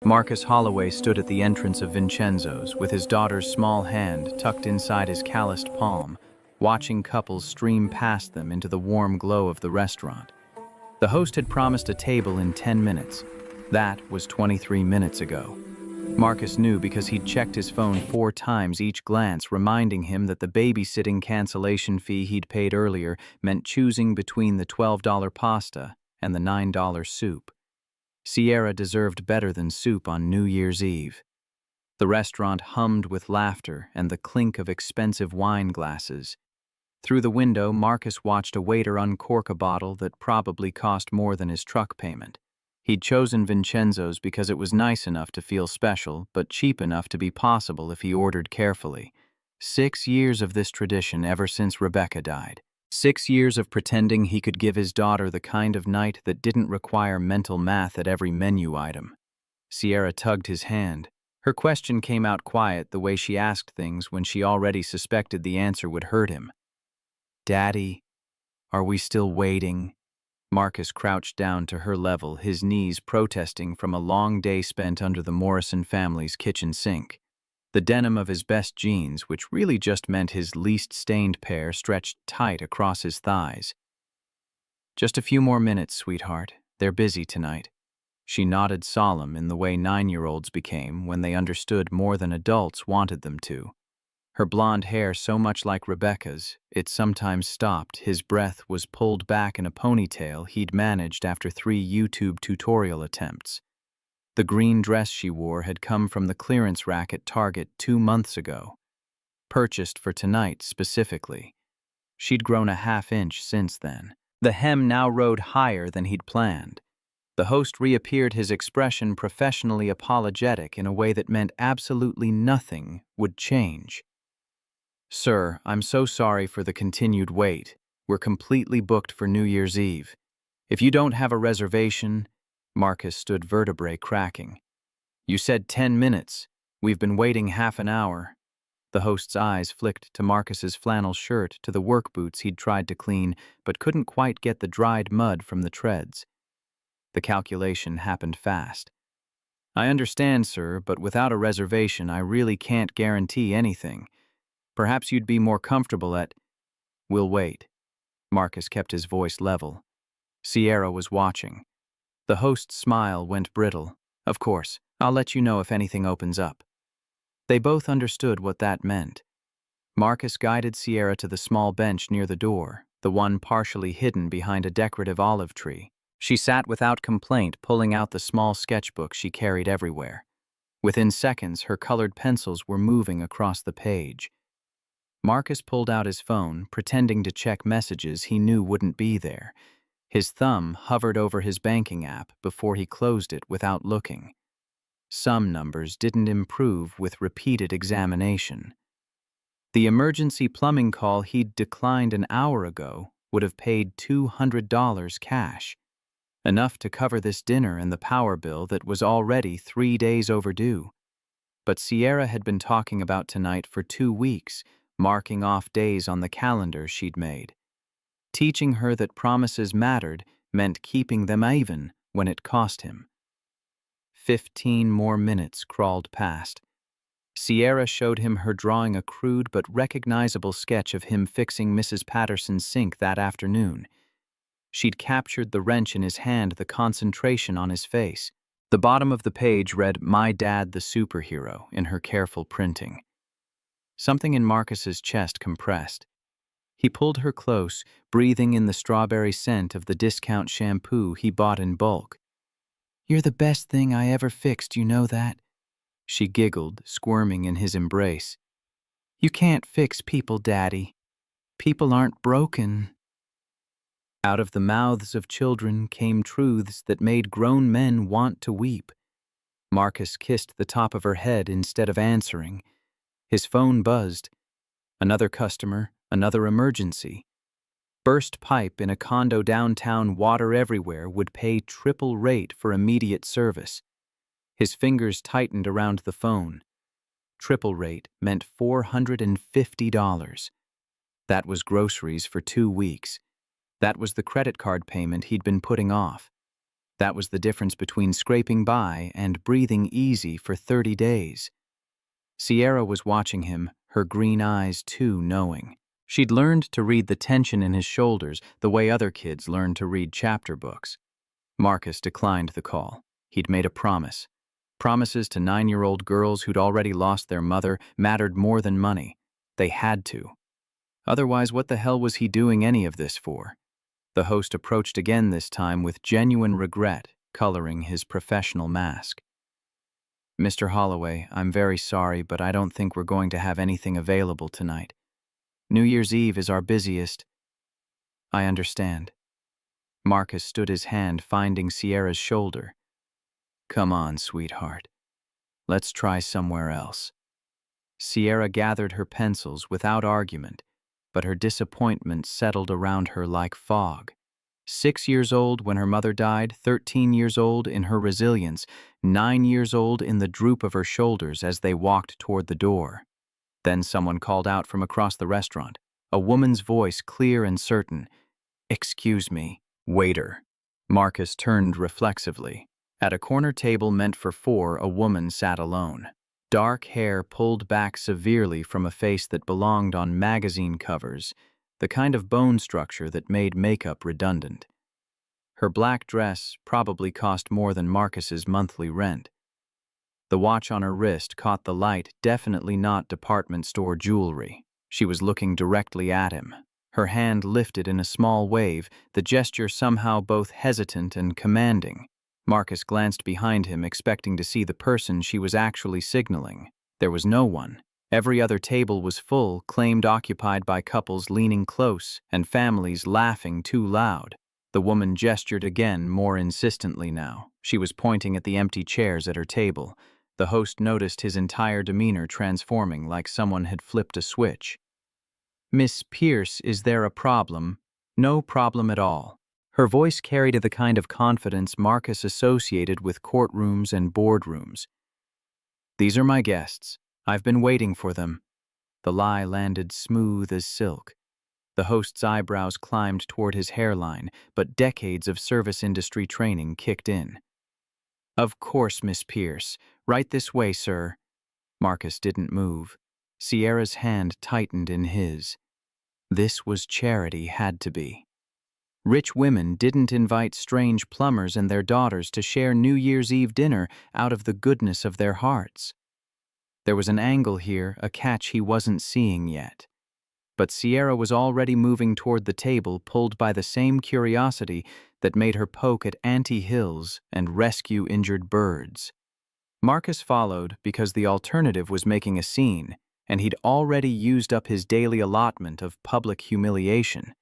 Marcus Holloway stood at the entrance of Vincenzo's with his daughter's small hand tucked inside his calloused palm, watching couples stream past them into the warm glow of the restaurant. The host had promised a table in 10 minutes. That was 23 minutes ago. Marcus knew because he'd checked his phone 4 times, each glance reminding him that the babysitting cancellation fee he'd paid earlier meant choosing between the $12 pasta and the $9 soup. Sierra deserved better than soup on New Year's Eve. The restaurant hummed with laughter and the clink of expensive wine glasses. Through the window, Marcus watched a waiter uncork a bottle that probably cost more than his truck payment. He'd chosen Vincenzo's because it was nice enough to feel special, but cheap enough to be possible if he ordered carefully. 6 years of this tradition ever since Rebecca died. 6 years of pretending he could give his daughter the kind of night that didn't require mental math at every menu item. Sierra tugged his hand. Her question came out quiet, the way she asked things when she already suspected the answer would hurt him. "Daddy, are we still waiting?" Marcus crouched down to her level, his knees protesting from a long day spent under the Morrison family's kitchen sink. The denim of his best jeans, which really just meant his least stained pair, stretched tight across his thighs. "Just a few more minutes, sweetheart. They're busy tonight." She nodded, solemn in the way 9-year-olds became when they understood more than adults wanted them to. Her blonde hair so much like Rebecca's, it sometimes stopped. His breath was pulled back in a ponytail he'd managed after 3 YouTube tutorial attempts. The green dress she wore had come from the clearance rack at Target 2 months ago, purchased for tonight specifically. She'd grown a half-inch since then. The hem now rode higher than he'd planned. The host reappeared, his expression professionally apologetic in a way that meant absolutely nothing would change. "Sir, I'm so sorry for the continued wait. We're completely booked for New Year's Eve. If you don't have a reservation..." Marcus stood, vertebrae cracking. "You said 10 minutes. We've been waiting half an hour." The host's eyes flicked to Marcus's flannel shirt, to the work boots he'd tried to clean, but couldn't quite get the dried mud from the treads. The calculation happened fast. "I understand, sir, but without a reservation, I really can't guarantee anything. Perhaps you'd be more comfortable at..." "We'll wait." Marcus kept his voice level. Sierra was watching. The host's smile went brittle. "Of course, I'll let you know if anything opens up." They both understood what that meant. Marcus guided Sierra to the small bench near the door, the one partially hidden behind a decorative olive tree. She sat without complaint, pulling out the small sketchbook she carried everywhere. Within seconds, her colored pencils were moving across the page. Marcus pulled out his phone, pretending to check messages he knew wouldn't be there. His thumb hovered over his banking app before he closed it without looking. Some numbers didn't improve with repeated examination. The emergency plumbing call he'd declined an hour ago would have paid $200 cash, enough to cover this dinner and the power bill that was already 3 days overdue. But Sierra had been talking about tonight for 2 weeks, marking off days on the calendar she'd made. Teaching her that promises mattered meant keeping them even when it cost him. 15 more minutes crawled past. Sierra showed him her drawing a crude but recognizable sketch of him fixing Mrs. Patterson's sink that afternoon. She'd captured the wrench in his hand, the concentration on his face. The bottom of the page read, "My Dad the Superhero," in her careful printing. Something in Marcus's chest compressed. He pulled her close, breathing in the strawberry scent of the discount shampoo he bought in bulk. "You're the best thing I ever fixed, you know that?" She giggled, squirming in his embrace. "You can't fix people, Daddy. People aren't broken." Out of the mouths of children came truths that made grown men want to weep. Marcus kissed the top of her head instead of answering. His phone buzzed. Another customer, another emergency. Burst pipe in a condo downtown, water everywhere, would pay triple rate for immediate service. His fingers tightened around the phone. Triple rate meant $450. That was groceries for 2 weeks. That was the credit card payment he'd been putting off. That was the difference between scraping by and breathing easy for 30 days. Sierra was watching him, her green eyes too knowing. She'd learned to read the tension in his shoulders the way other kids learn to read chapter books. Marcus declined the call. He'd made a promise. Promises to 9-year-old girls who'd already lost their mother mattered more than money. They had to. Otherwise, what the hell was he doing any of this for? The host approached again this time with genuine regret, coloring his professional mask. Mr. Holloway, I'm very sorry, but I don't think we're going to have anything available tonight. New Year's Eve is our busiest. I understand. Marcus stood his hand, finding Sierra's shoulder. Come on, sweetheart. Let's try somewhere else. Sierra gathered her pencils without argument, but her disappointment settled around her like fog. 6 years old when her mother died, 13 years old in her resilience, 9 years old in the droop of her shoulders as they walked toward the door. Then someone called out from across the restaurant, a woman's voice clear and certain. Excuse me, waiter. Marcus turned reflexively. At a corner table meant for 4, a woman sat alone. Dark hair pulled back severely from a face that belonged on magazine covers, the kind of bone structure that made makeup redundant. Her black dress probably cost more than Marcus's monthly rent. The watch on her wrist caught the light, definitely not department store jewelry. She was looking directly at him. Her hand lifted in a small wave, the gesture somehow both hesitant and commanding. Marcus glanced behind him, expecting to see the person she was actually signaling. There was no one. Every other table was full, claimed occupied by couples leaning close and families laughing too loud. The woman gestured again, more insistently now. She was pointing at the empty chairs at her table. The host noticed his entire demeanor transforming like someone had flipped a switch. Miss Pierce, is there a problem? No problem at all. Her voice carried the kind of confidence Marcus associated with courtrooms and boardrooms. These are my guests. I've been waiting for them. The lie landed smooth as silk. The host's eyebrows climbed toward his hairline, but decades of service industry training kicked in. Of course, Miss Pierce. Right this way, sir. Marcus didn't move. Sierra's hand tightened in his. This was charity, had to be. Rich women didn't invite strange plumbers and their daughters to share New Year's Eve dinner out of the goodness of their hearts. There was an angle here, a catch he wasn't seeing yet. But Sierra was already moving toward the table, pulled by the same curiosity that made her poke at ant-hills and rescue injured birds. Marcus followed because the alternative was making a scene, and he'd already used up his daily allotment of public humiliation.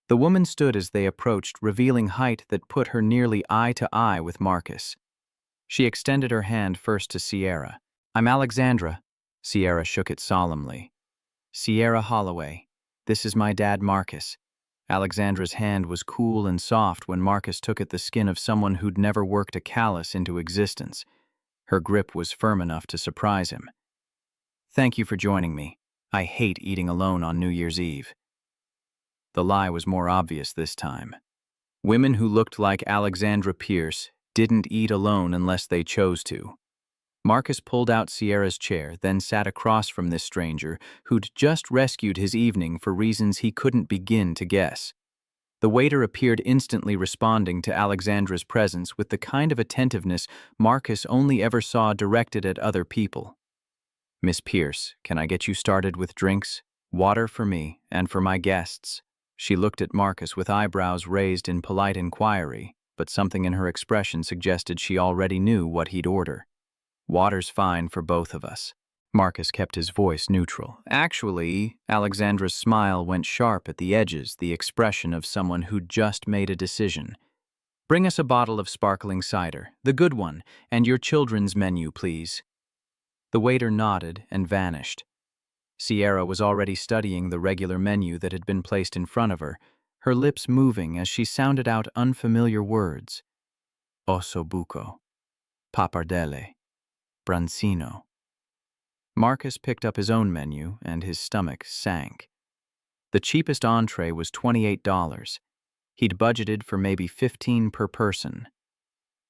The woman stood as they approached, revealing height that put her nearly eye to eye with Marcus. She extended her hand first to Sierra. I'm Alexandra. Sierra shook it solemnly. Sierra Holloway. This is my dad, Marcus. Alexandra's hand was cool and soft when Marcus took at the skin of someone who'd never worked a callus into existence. Her grip was firm enough to surprise him. Thank you for joining me. I hate eating alone on New Year's Eve. The lie was more obvious this time. Women who looked like Alexandra Pierce didn't eat alone unless they chose to. Marcus pulled out Sierra's chair, then sat across from this stranger who'd just rescued his evening for reasons he couldn't begin to guess. The waiter appeared instantly responding to Alexandra's presence with the kind of attentiveness Marcus only ever saw directed at other people. Miss Pierce, can I get you started with drinks? Water for me and for my guests. She looked at Marcus with eyebrows raised in polite inquiry, but something in her expression suggested she already knew what he'd order. Water's fine for both of us. Marcus kept his voice neutral. Actually, Alexandra's smile went sharp at the edges, the expression of someone who'd just made a decision. Bring us a bottle of sparkling cider, the good one, and your children's menu, please. The waiter nodded and vanished. Sierra was already studying the regular menu that had been placed in front of her, her lips moving as she sounded out unfamiliar words. Ossobuco, pappardelle, branzino. Marcus picked up his own menu, and his stomach sank. The cheapest entree was $28. He'd budgeted for maybe $15 per person.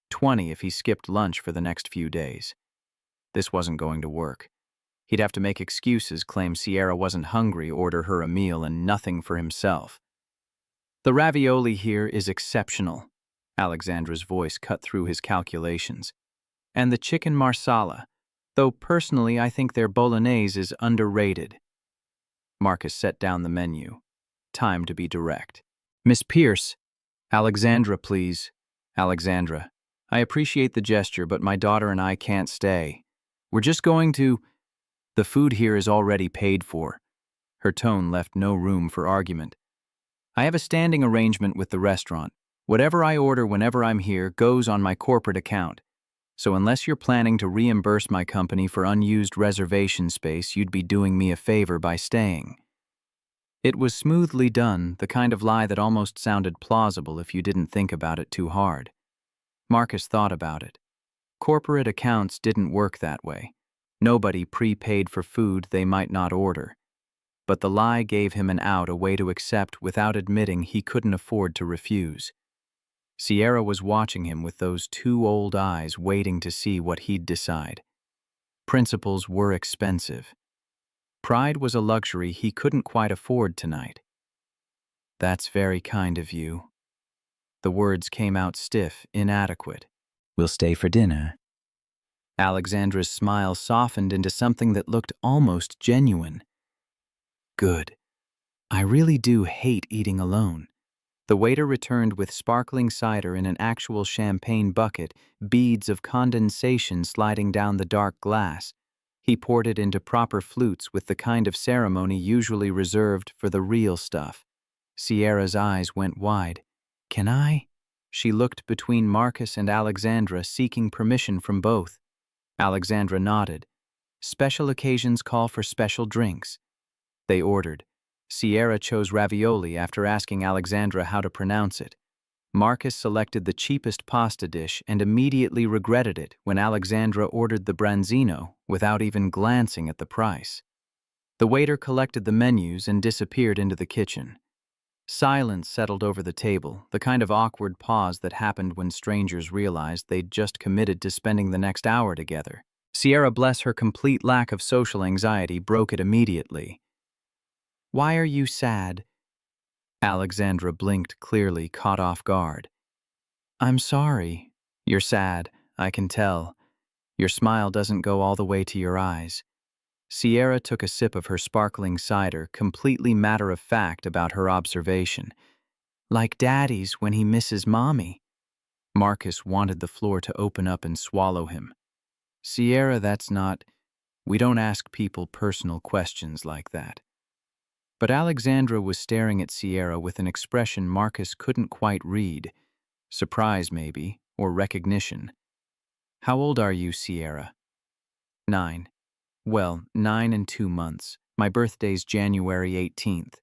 20 if he skipped lunch for the next few days. This wasn't going to work. He'd have to make excuses, claim Sierra wasn't hungry, order her a meal, and nothing for himself. The ravioli here is exceptional. Alexandra's voice cut through his calculations. And the chicken marsala, though personally I think their bolognese is underrated. Marcus set down the menu. Time to be direct. Miss Pierce. Alexandra, please. Alexandra. I appreciate the gesture, but my daughter and I can't stay. We're just going to... The food here is already paid for. Her tone left no room for argument. I have a standing arrangement with the restaurant. Whatever I order whenever I'm here goes on my corporate account. So unless you're planning to reimburse my company for unused reservation space, you'd be doing me a favor by staying. It was smoothly done, the kind of lie that almost sounded plausible if you didn't think about it too hard. Marcus thought about it. Corporate accounts didn't work that way. Nobody prepaid for food they might not order. But the lie gave him an out, a way to accept without admitting he couldn't afford to refuse. Sierra was watching him with those two old eyes, waiting to see what he'd decide. Principles were expensive. Pride was a luxury he couldn't quite afford tonight. That's very kind of you. The words came out stiff, inadequate. We'll stay for dinner. Alexandra's smile softened into something that looked almost genuine. Good. I really do hate eating alone. The waiter returned with sparkling cider in an actual champagne bucket, beads of condensation sliding down the dark glass. He poured it into proper flutes with the kind of ceremony usually reserved for the real stuff. Sierra's eyes went wide. Can I? She looked between Marcus and Alexandra, seeking permission from both. Alexandra nodded. Special occasions call for special drinks. They ordered. Sierra chose ravioli after asking Alexandra how to pronounce it. Marcus selected the cheapest pasta dish and immediately regretted it when Alexandra ordered the branzino without even glancing at the price. The waiter collected the menus and disappeared into the kitchen. Silence settled over the table, the kind of awkward pause that happened when strangers realized they'd just committed to spending the next hour together. Sierra, bless her complete lack of social anxiety, broke it immediately. Why are you sad? Alexandra blinked, clearly caught off guard. I'm sorry. You're sad, I can tell. Your smile doesn't go all the way to your eyes. Sierra took a sip of her sparkling cider, completely matter-of-fact about her observation. Like Daddy's when he misses Mommy. Marcus wanted the floor to open up and swallow him. Sierra, that's not... We don't ask people personal questions like that. But Alexandra was staring at Sierra with an expression Marcus couldn't quite read. Surprise, maybe, or recognition. How old are you, Sierra? 9. Well, 9 and 2 months. My birthday's January 18th.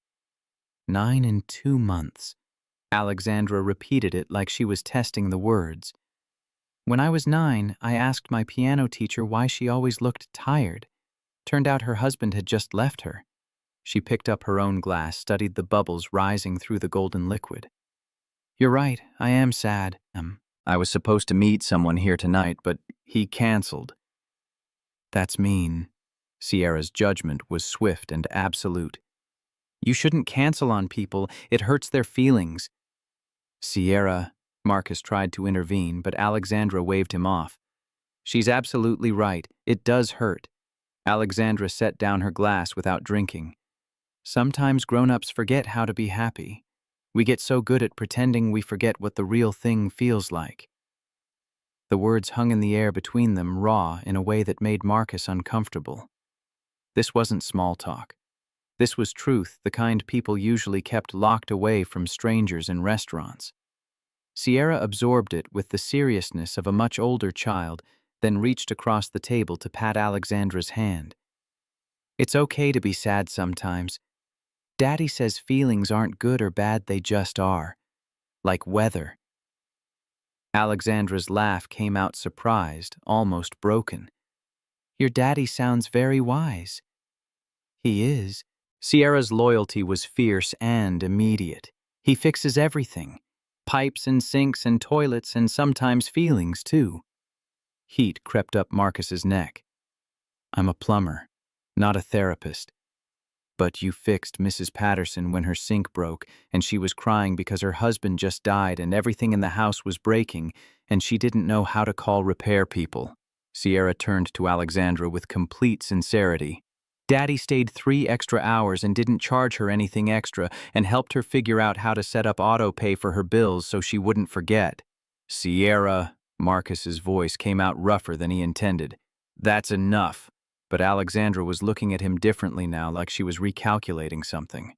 9 and 2 months. Alexandra repeated it like she was testing the words. When I was 9, I asked my piano teacher why she always looked tired. Turned out her husband had just left her. She picked up her own glass, studied the bubbles rising through the golden liquid. You're right, I am sad. I was supposed to meet someone here tonight, but he canceled. That's mean. Sierra's judgment was swift and absolute. You shouldn't cancel on people, it hurts their feelings. Sierra, Marcus tried to intervene, but Alexandra waved him off. She's absolutely right, it does hurt. Alexandra set down her glass without drinking. Sometimes grown-ups forget how to be happy. We get so good at pretending we forget what the real thing feels like. The words hung in the air between them, raw in a way that made Marcus uncomfortable. This wasn't small talk. This was truth, the kind people usually kept locked away from strangers in restaurants. Sierra absorbed it with the seriousness of a much older child, then reached across the table to pat Alexandra's hand. It's okay to be sad sometimes. Daddy says feelings aren't good or bad, they just are. Like weather. Alexandra's laugh came out surprised, almost broken. Your daddy sounds very wise. He is. Sierra's loyalty was fierce and immediate. He fixes everything. Pipes and sinks and toilets and sometimes feelings, too. Heat crept up Marcus's neck. I'm a plumber, not a therapist. But you fixed Mrs. Patterson when her sink broke, and she was crying because her husband just died and everything in the house was breaking, and she didn't know how to call repair people. Sierra turned to Alexandra with complete sincerity. Daddy stayed 3 extra hours and didn't charge her anything extra and helped her figure out how to set up auto pay for her bills so she wouldn't forget. Sierra, Marcus's voice came out rougher than he intended. That's enough. But Alexandra was looking at him differently now, like she was recalculating something.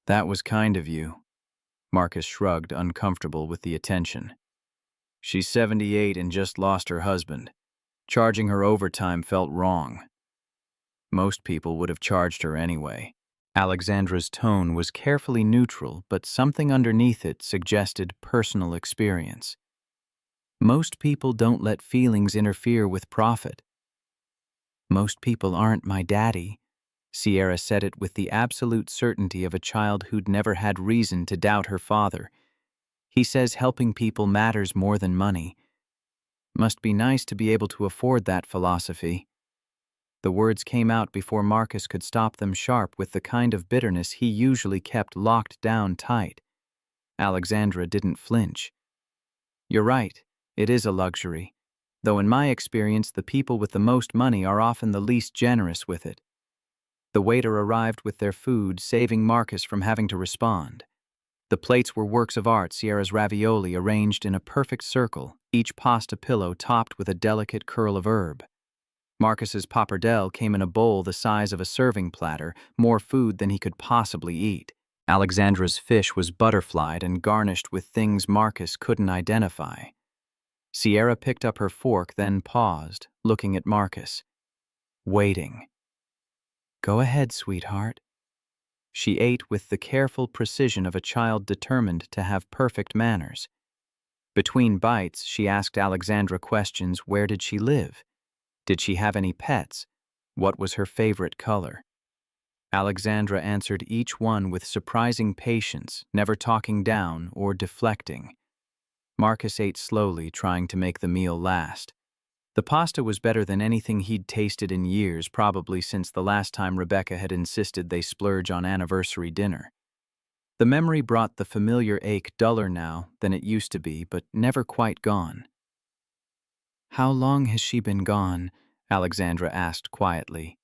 That was kind of you. Marcus shrugged, uncomfortable with the attention. She's 78 and just lost her husband. Charging her overtime felt wrong. Most people would have charged her anyway. Alexandra's tone was carefully neutral, but something underneath it suggested personal experience. Most people don't let feelings interfere with profit. Most people aren't my daddy. Sierra said it with the absolute certainty of a child who'd never had reason to doubt her father. He says helping people matters more than money. Must be nice to be able to afford that philosophy. The words came out before Marcus could stop them sharp with the kind of bitterness he usually kept locked down tight. Alexandra didn't flinch. You're right, it is a luxury. Though in my experience the people with the most money are often the least generous with it. The waiter arrived with their food, saving Marcus from having to respond. The plates were works of art, Sierra's ravioli arranged in a perfect circle, each pasta pillow topped with a delicate curl of herb. Marcus's pappardelle came in a bowl the size of a serving platter, more food than he could possibly eat. Alexandra's fish was butterflied and garnished with things Marcus couldn't identify. Sierra picked up her fork, then paused, looking at Marcus. Waiting. Go ahead, sweetheart. She ate with the careful precision of a child determined to have perfect manners. Between bites, she asked Alexandra questions. Where did she live? Did she have any pets? What was her favorite color? Alexandra answered each one with surprising patience, never talking down or deflecting. Marcus ate slowly, trying to make the meal last. The pasta was better than anything he'd tasted in years, probably since the last time Rebecca had insisted they splurge on anniversary dinner. The memory brought the familiar ache, duller now than it used to be, but never quite gone. How long has she been gone? Alexandra asked quietly.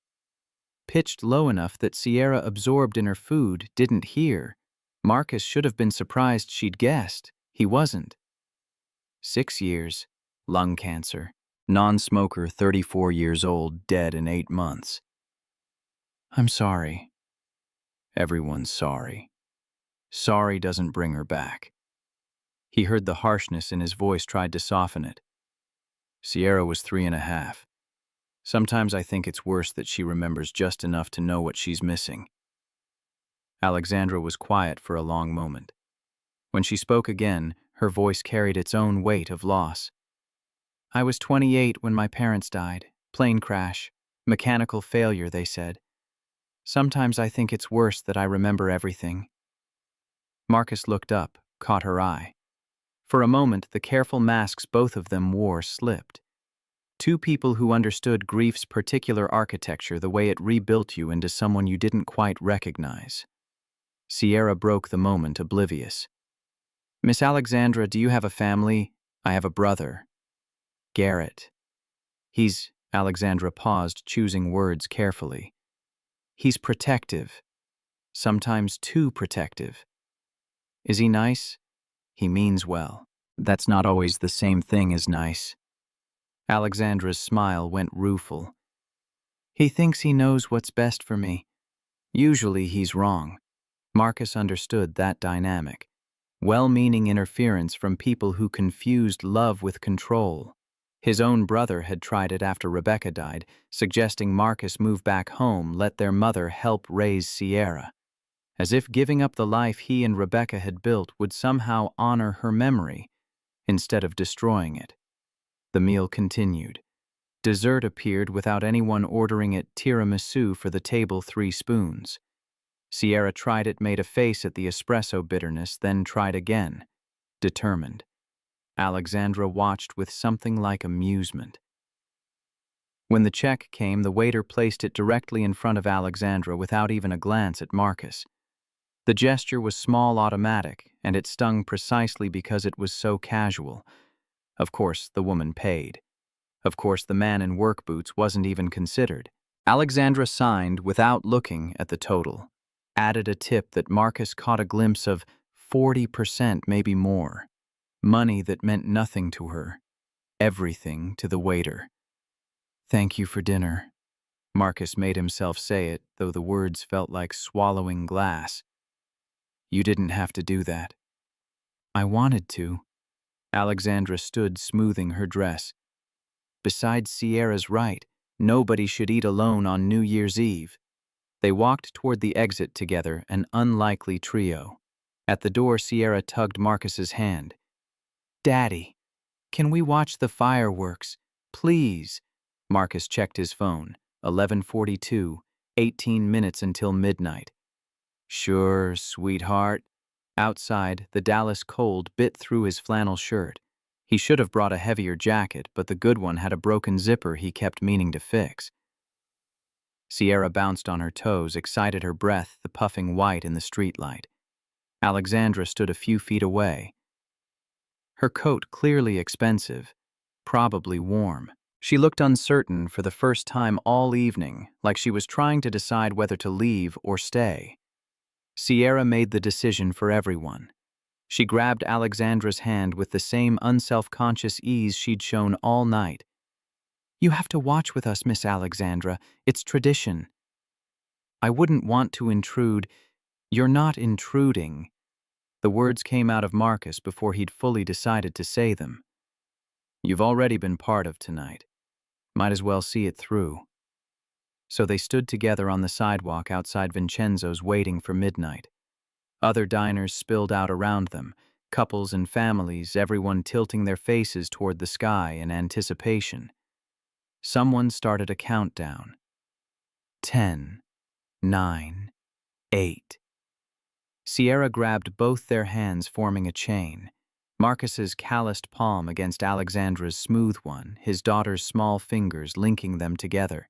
Pitched low enough that Sierra, absorbed in her food, didn't hear. Marcus should have been surprised she'd guessed. He wasn't. 6 years, lung cancer, non-smoker, 34 years old, dead in 8 months. I'm sorry. Everyone's sorry. Sorry doesn't bring her back. He heard the harshness in his voice, tried to soften it. Sierra was 3.5. Sometimes I think it's worse that she remembers just enough to know what she's missing. Alexandra was quiet for a long moment. When she spoke again, her voice carried its own weight of loss. I was 28 when my parents died. Plane crash. Mechanical failure, they said. Sometimes I think it's worse that I remember everything. Marcus looked up, caught her eye. For a moment, the careful masks both of them wore slipped. Two people who understood grief's particular architecture, the way it rebuilt you into someone you didn't quite recognize. Sierra broke the moment, oblivious. Miss Alexandra, do you have a family? I have a brother. Garrett. Alexandra paused, choosing words carefully. He's protective. Sometimes too protective. Is he nice? He means well. That's not always the same thing as nice. Alexandra's smile went rueful. He thinks he knows what's best for me. Usually he's wrong. Marcus understood that dynamic. Well-meaning interference from people who confused love with control. His own brother had tried it after Rebecca died, suggesting Marcus move back home, let their mother help raise Sierra. As if giving up the life he and Rebecca had built would somehow honor her memory, instead of destroying it. The meal continued. Dessert appeared without anyone ordering it, tiramisu for the table, 3 spoons. Sierra tried it, made a face at the espresso bitterness, then tried again, determined. Alexandra watched with something like amusement. When the check came, the waiter placed it directly in front of Alexandra without even a glance at Marcus. The gesture was small, automatic, and it stung precisely because it was so casual. Of course, the woman paid. Of course, the man in work boots wasn't even considered. Alexandra signed without looking at the total, added a tip that Marcus caught a glimpse of, 40%, maybe more. Money that meant nothing to her, everything to the waiter. "Thank you for dinner." Marcus made himself say it, though the words felt like swallowing glass. "You didn't have to do that." "I wanted to." Alexandra stood smoothing her dress. "Besides, Sierra's right. Nobody should eat alone on New Year's Eve." They walked toward the exit together, an unlikely trio. At the door, Sierra tugged Marcus's hand. "Daddy, can we watch the fireworks? Please." Marcus checked his phone. 11:42, 18 minutes until midnight. "Sure, sweetheart." Outside, the Dallas cold bit through his flannel shirt. He should have brought a heavier jacket, but the good one had a broken zipper he kept meaning to fix. Sierra bounced on her toes, excited her breath, the puffing white in the streetlight. Alexandra stood a few feet away. Her coat clearly expensive, probably warm. She looked uncertain for the first time all evening, like she was trying to decide whether to leave or stay. Sierra made the decision for everyone. She grabbed Alexandra's hand with the same unself-conscious ease she'd shown all night. "You have to watch with us, Miss Alexandra. It's tradition." "I wouldn't want to intrude." "You're not intruding." The words came out of Marcus before he'd fully decided to say them. "You've already been part of tonight. Might as well see it through." So they stood together on the sidewalk outside Vincenzo's, waiting for midnight. Other diners spilled out around them, couples and families, everyone tilting their faces toward the sky in anticipation. Someone started a countdown. 10, 9, 8. Sierra grabbed both their hands, forming a chain. Marcus's calloused palm against Alexandra's smooth one, his daughter's small fingers linking them together.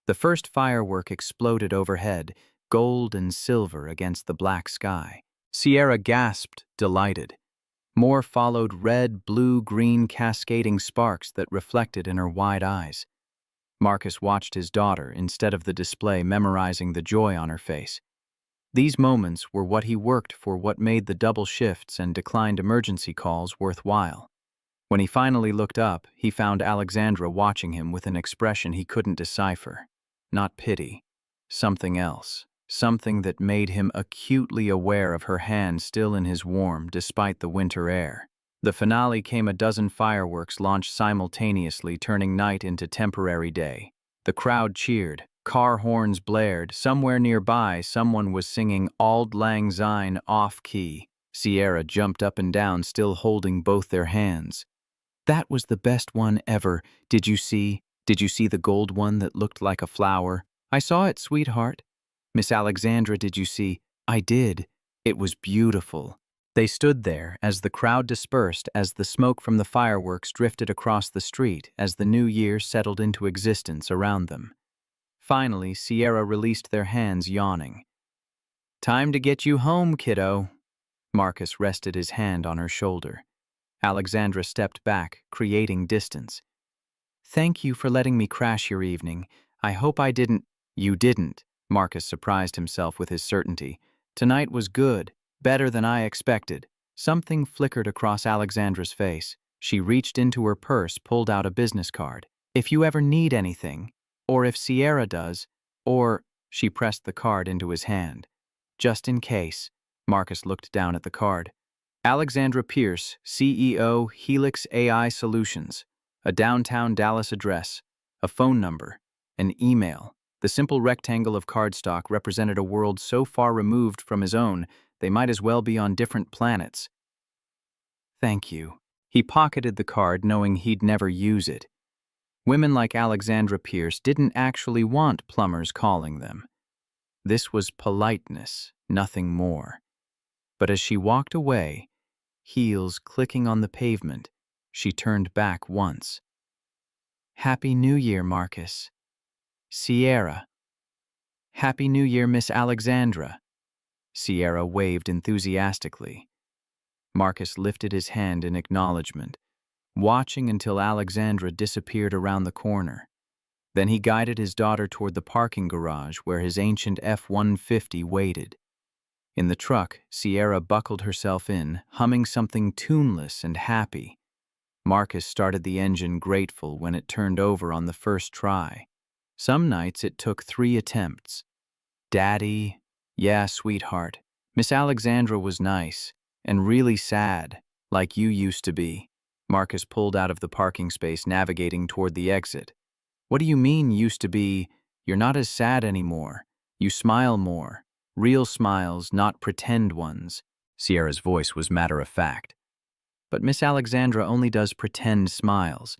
The first firework exploded overhead, gold and silver against the black sky. Sierra gasped, delighted. More followed, red, blue, green, cascading sparks that reflected in her wide eyes. Marcus watched his daughter instead of the display, memorizing the joy on her face. These moments were what he worked for, what made the double shifts and declined emergency calls worthwhile. When he finally looked up, he found Alexandra watching him with an expression he couldn't decipher. Not pity. Something else. Something that made him acutely aware of her hand still in his warm, despite the winter air. The finale came, a dozen fireworks launched simultaneously, turning night into temporary day. The crowd cheered. Car horns blared. Somewhere nearby, someone was singing Auld Lang Syne off-key. Sierra jumped up and down, still holding both their hands. "That was the best one ever. Did you see? Did you see the gold one that looked like a flower?" "I saw it, sweetheart." "Miss Alexandra, did you see?" "I did. It was beautiful." They stood there as the crowd dispersed, as the smoke from the fireworks drifted across the street, as the new year settled into existence around them. Finally, Sierra released their hands, yawning. "Time to get you home, kiddo." Marcus rested his hand on her shoulder. Alexandra stepped back, creating distance. "Thank you for letting me crash your evening. I hope I didn't—" "You didn't," Marcus surprised himself with his certainty. "Tonight was good, better than I expected." Something flickered across Alexandra's face. She reached into her purse, pulled out a business card. "If you ever need anything, or if Sierra does, or—" She pressed the card into his hand. "Just in case." Marcus looked down at the card. Alexandra Pierce, CEO, Helix AI Solutions. A downtown Dallas address, a phone number, an email. The simple rectangle of cardstock represented a world so far removed from his own, they might as well be on different planets. "Thank you." He pocketed the card, knowing he'd never use it. Women like Alexandra Pierce didn't actually want plumbers calling them. This was politeness, nothing more. But as she walked away, heels clicking on the pavement, she turned back once. "Happy New Year, Marcus." "Sierra." "Happy New Year, Miss Alexandra." Sierra waved enthusiastically. Marcus lifted his hand in acknowledgement, watching until Alexandra disappeared around the corner. Then he guided his daughter toward the parking garage where his ancient F-150 waited. In the truck, Sierra buckled herself in, humming something tuneless and happy. Marcus started the engine, grateful when it turned over on the first try. Some nights it took 3 attempts. "Daddy," "Yeah, sweetheart." "Miss Alexandra was nice, and really sad, like you used to be." Marcus pulled out of the parking space, navigating toward the exit. "What do you mean, used to be? You're not as sad anymore. You smile more. Real smiles, not pretend ones." Sierra's voice was matter-of-fact. "But Miss Alexandra only does pretend smiles,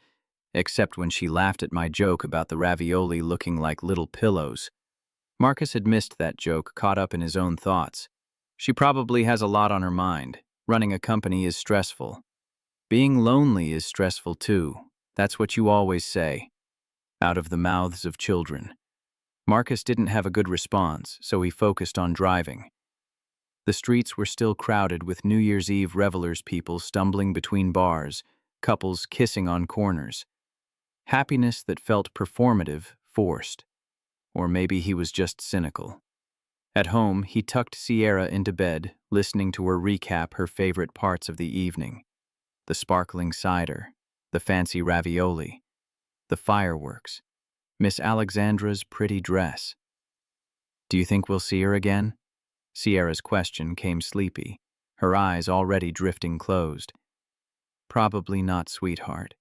except when she laughed at my joke about the ravioli looking like little pillows." Marcus had missed that joke, caught up in his own thoughts. She probably has a lot on her mind. Running a company is stressful. Being lonely is stressful too. That's what you always say. Out of the mouths of children. Marcus didn't have a good response, so he focused on driving. The streets were still crowded with New Year's Eve revelers, people stumbling between bars, couples kissing on corners. Happiness that felt performative, forced. Or maybe he was just cynical. At home, he tucked Sierra into bed, listening to her recap her favorite parts of the evening. The sparkling cider, the fancy ravioli, the fireworks, Miss Alexandra's pretty dress. "Do you think we'll see her again?" Sierra's question came sleepy, her eyes already drifting closed. "Probably not, sweetheart.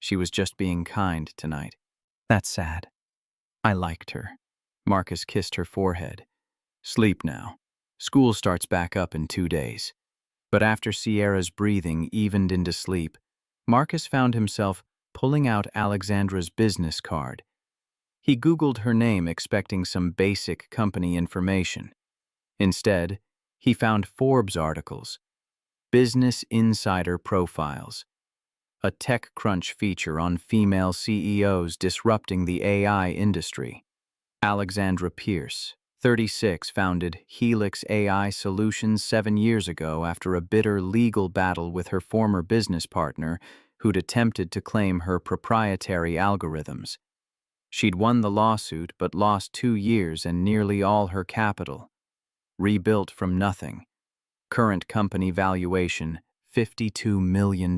She was just being kind tonight." "That's sad. I liked her." Marcus kissed her forehead. "Sleep now. School starts back up in 2 days." But after Sierra's breathing evened into sleep, Marcus found himself pulling out Alexandra's business card. He Googled her name, expecting some basic company information. Instead, he found Forbes articles, Business Insider profiles, a TechCrunch feature on female CEOs disrupting the AI industry. Alexandra Pierce, 36, founded Helix AI Solutions 7 years ago after a bitter legal battle with her former business partner who'd attempted to claim her proprietary algorithms. She'd won the lawsuit but lost 2 years and nearly all her capital. Rebuilt from nothing. Current company valuation, $52 million.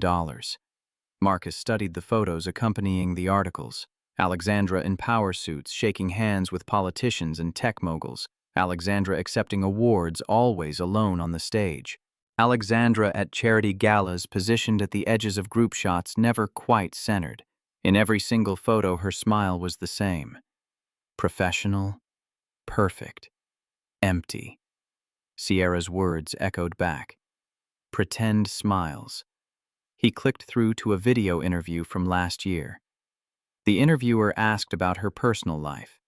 Marcus studied the photos accompanying the articles. Alexandra in power suits, shaking hands with politicians and tech moguls. Alexandra accepting awards, always alone on the stage. Alexandra at charity galas, positioned at the edges of group shots, never quite centered. In every single photo, her smile was the same. Professional, perfect, empty. Sierra's words echoed back. Pretend smiles. He clicked through to a video interview from last year. The interviewer asked about her personal life.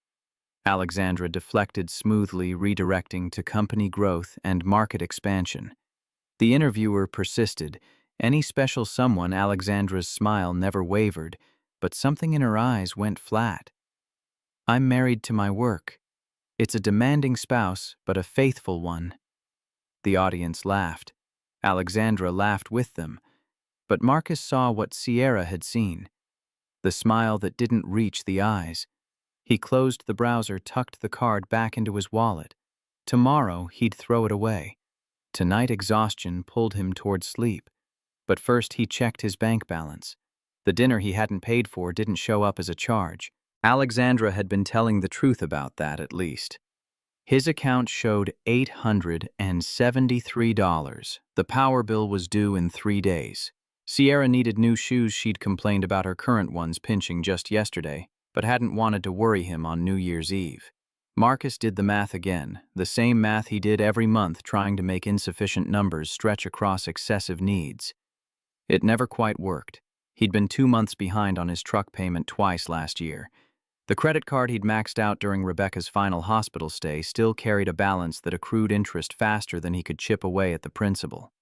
Alexandra deflected smoothly, redirecting to company growth and market expansion. The interviewer persisted. Any special someone? Alexandra's smile never wavered, but something in her eyes went flat. "I'm married to my work. It's a demanding spouse, but a faithful one." The audience laughed. Alexandra laughed with them. But Marcus saw what Sierra had seen. The smile that didn't reach the eyes. He closed the browser, tucked the card back into his wallet. Tomorrow, he'd throw it away. Tonight, exhaustion pulled him toward sleep. But first, he checked his bank balance. The dinner he hadn't paid for didn't show up as a charge. Alexandra had been telling the truth about that, at least. His account showed $873. The power bill was due in 3 days. Sierra needed new shoes. She'd complained about her current ones pinching just yesterday, but hadn't wanted to worry him on New Year's Eve. Marcus did the math again, the same math he did every month, trying to make insufficient numbers stretch across excessive needs. It never quite worked. He'd been 2 months behind on his truck payment twice last year. The credit card he'd maxed out during Rebecca's final hospital stay still carried a balance that accrued interest faster than he could chip away at the principal.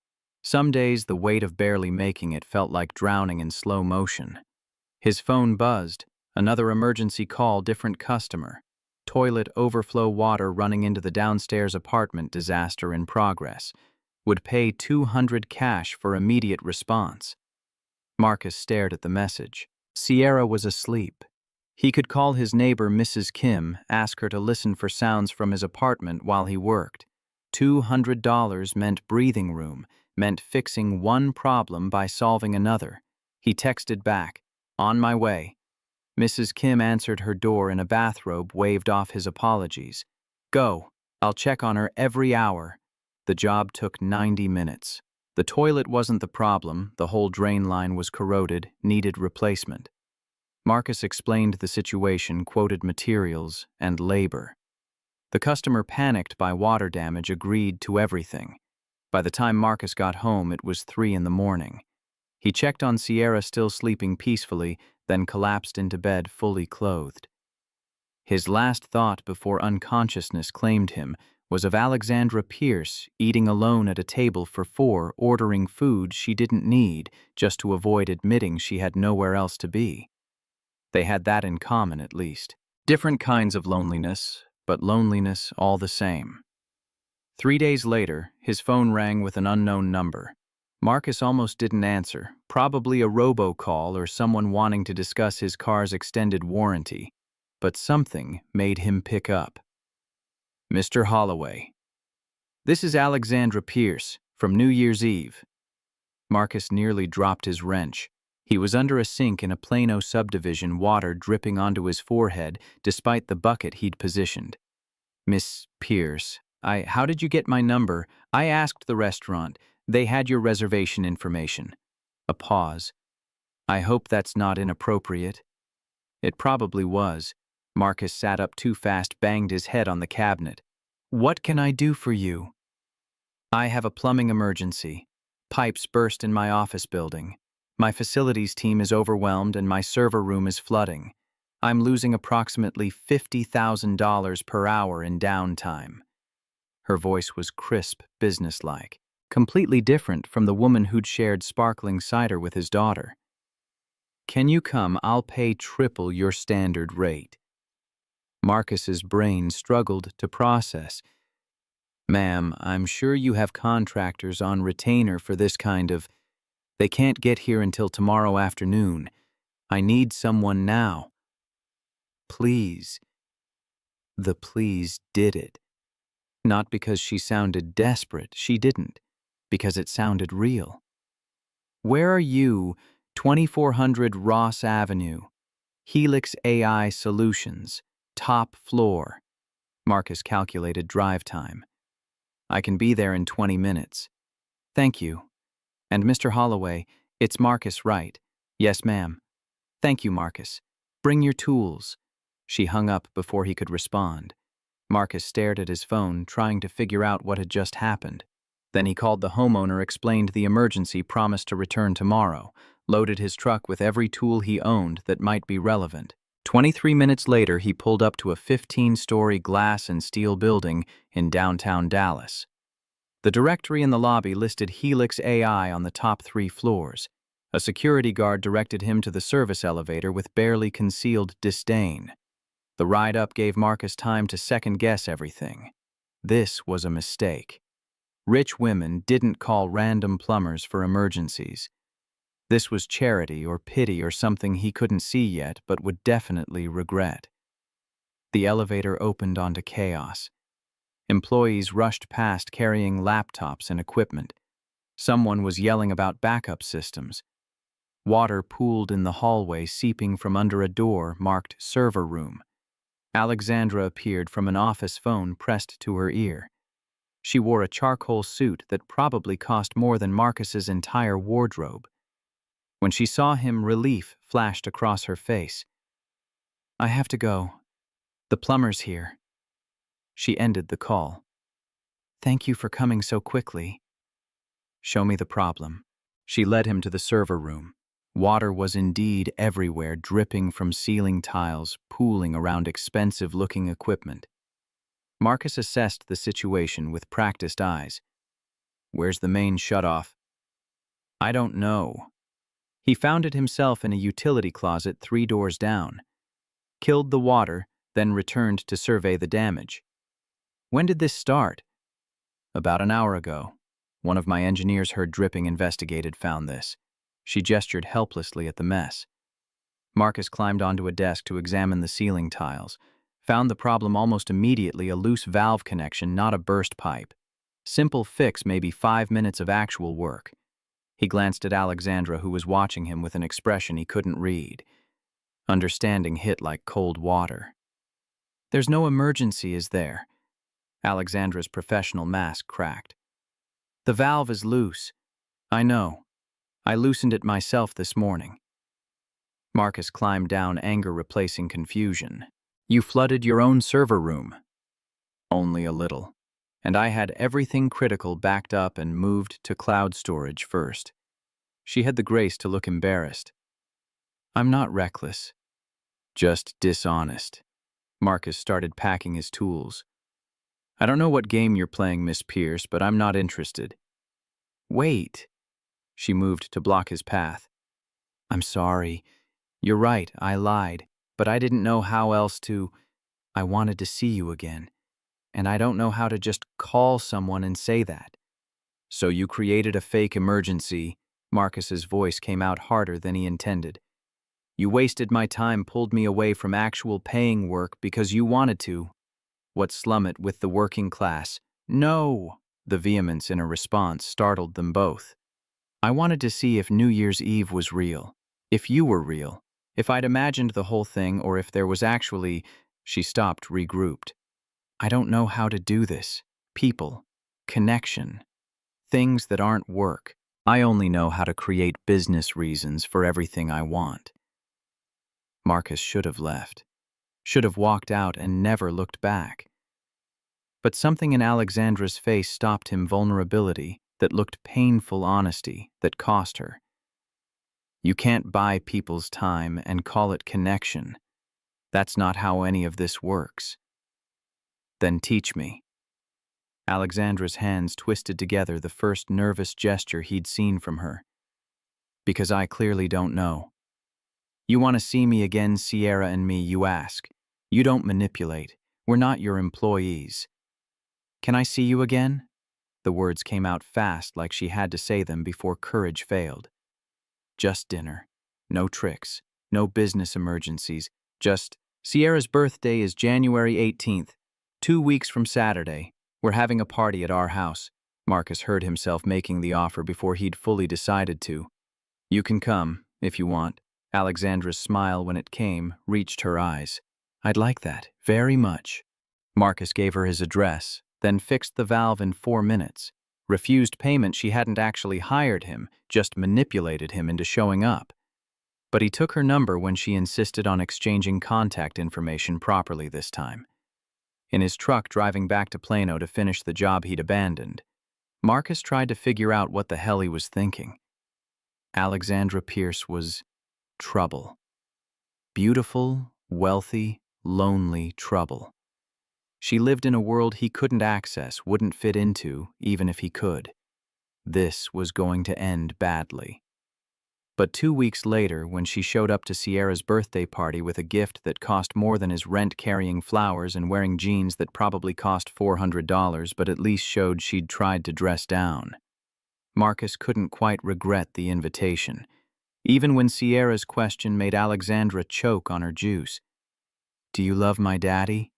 Some days, the weight of barely making it felt like drowning in slow motion. His phone buzzed. Another emergency call, different customer. Toilet overflow water running into the downstairs apartment, disaster in progress. Would pay $200 cash for immediate response. Marcus stared at the message. Sierra was asleep. He could call his neighbor Mrs. Kim, ask her to listen for sounds from his apartment while he worked. $200 meant breathing room, meant fixing one problem by solving another. He texted back, "On my way." Mrs. Kim answered her door in a bathrobe, waved off his apologies. "Go. I'll check on her every hour." The job took 90 minutes. The toilet wasn't the problem, the whole drain line was corroded, needed replacement. Marcus explained the situation, quoted materials, and labor. The customer, panicked by water damage, agreed to everything. By the time Marcus got home, it was 3 in the morning. He checked on Sierra still sleeping peacefully, then collapsed into bed fully clothed. His last thought before unconsciousness claimed him was of Alexandra Pierce eating alone at a table for 4, ordering food she didn't need just to avoid admitting she had nowhere else to be. They had that in common, at least. Different kinds of loneliness, but loneliness all the same. 3 days later, his phone rang with an unknown number. Marcus almost didn't answer, probably a robocall or someone wanting to discuss his car's extended warranty. But something made him pick up. "Mr. Holloway. This is Alexandra Pierce, from New Year's Eve." Marcus nearly dropped his wrench. He was under a sink in a Plano subdivision, water dripping onto his forehead despite the bucket he'd positioned. "Miss Pierce, how did you get my number? I asked the restaurant. They had your reservation information." A pause. "I hope that's not inappropriate." It probably was. Marcus sat up too fast, banged his head on the cabinet. "What can I do for you?" "I have a plumbing emergency. Pipes burst in my office building. My facilities team is overwhelmed and my server room is flooding. I'm losing approximately $50,000 per hour in downtime." Her voice was crisp, businesslike, completely different from the woman who'd shared sparkling cider with his daughter. "Can you come? I'll pay triple your standard rate." Marcus's brain struggled to process. "Ma'am, I'm sure you have contractors on retainer for this kind of... They can't get here until tomorrow afternoon. I need someone now. Please." The please did it. Not because she sounded desperate, she didn't. Because it sounded real. "Where are you?" 2400 Ross Avenue. Helix AI Solutions. Top floor. Marcus calculated drive time. "I can be there in 20 minutes. "Thank you. And Mr. Holloway, it's Marcus, right?" "Yes, ma'am." "Thank you, Marcus. Bring your tools." She hung up before he could respond. Marcus stared at his phone, trying to figure out what had just happened. Then he called the homeowner, explained the emergency, promised to return tomorrow, loaded his truck with every tool he owned that might be relevant. 23 minutes later, he pulled up to a 15-story glass and steel building in downtown Dallas. The directory in the lobby listed Helix AI on the top 3 floors. A security guard directed him to the service elevator with barely concealed disdain. The ride up gave Marcus time to second-guess everything. This was a mistake. Rich women didn't call random plumbers for emergencies. This was charity or pity or something he couldn't see yet but would definitely regret. The elevator opened onto chaos. Employees rushed past carrying laptops and equipment. Someone was yelling about backup systems. Water pooled in the hallway, seeping from under a door marked server room. Alexandra appeared from an office phone pressed to her ear. She wore a charcoal suit that probably cost more than Marcus's entire wardrobe. When she saw him, relief flashed across her face. "I have to go. The plumber's here." She ended the call. "Thank you for coming so quickly." "Show me the problem." She led him to the server room. Water was indeed everywhere, dripping from ceiling tiles, pooling around expensive-looking equipment. Marcus assessed the situation with practiced eyes. "Where's the main shutoff?" "I don't know." He found it himself in a utility closet 3 doors down. Killed the water, then returned to survey the damage. "When did this start?" "About an hour ago. One of my engineers heard dripping, investigated, found this." She gestured helplessly at the mess. Marcus climbed onto a desk to examine the ceiling tiles. Found the problem almost immediately: a loose valve connection, not a burst pipe. Simple fix, maybe 5 minutes of actual work. He glanced at Alexandra, who was watching him with an expression he couldn't read. Understanding hit like cold water. "There's no emergency, is there?" Alexandra's professional mask cracked. "The valve is loose." "I know. I loosened it myself this morning." Marcus climbed down, anger replacing confusion. "You flooded your own server room." "Only a little. And I had everything critical backed up and moved to cloud storage first." She had the grace to look embarrassed. "I'm not reckless. Just dishonest." Marcus started packing his tools. "I don't know what game you're playing, Miss Pierce, but I'm not interested." "Wait." She moved to block his path. "I'm sorry. You're right, I lied, but I didn't know how else to. I wanted to see you again, and I don't know how to just call someone and say that." "So you created a fake emergency." Marcus's voice came out harder than he intended. "You wasted my time, pulled me away from actual paying work because you wanted to. What, slum it with the working class?" "No!" The vehemence in her response startled them both. "I wanted to see if New Year's Eve was real. If you were real. If I'd imagined the whole thing, or if there was actually—" She stopped, regrouped. "I don't know how to do this. People. Connection. Things that aren't work. I only know how to create business reasons for everything I want." Marcus should have left. Should have walked out and never looked back. But something in Alexandra's face stopped him: vulnerability that looked painful, honesty that cost her. "You can't buy people's time and call it connection. That's not how any of this works." "Then teach me." Alexandra's hands twisted together, the first nervous gesture he'd seen from her. "Because I clearly don't know. You want to see me again, Sierra and me, you ask. You don't manipulate. We're not your employees." "Can I see you again?" The words came out fast, like she had to say them before courage failed. "Just dinner. No tricks. No business emergencies. Just, Sierra's birthday is January 18th, 2 weeks from Saturday. We're having a party at our house." Marcus heard himself making the offer before he'd fully decided to. "You can come, if you want." Alexandra's smile, when it came, reached her eyes. "I'd like that, very much." Marcus gave her his address, then fixed the valve in 4 minutes. Refused payment. She hadn't actually hired him, just manipulated him into showing up. But he took her number when she insisted on exchanging contact information properly this time. In his truck driving back to Plano to finish the job he'd abandoned, Marcus tried to figure out what the hell he was thinking. Alexandra Pierce was trouble. Beautiful, wealthy, lonely trouble. She lived in a world he couldn't access, wouldn't fit into, even if he could. This was going to end badly. But 2 weeks later, when she showed up to Sierra's birthday party with a gift that cost more than his rent, carrying flowers and wearing jeans that probably cost $400 but at least showed she'd tried to dress down, Marcus couldn't quite regret the invitation, even when Sierra's question made Alexandra choke on her juice. "Do you love my daddy?"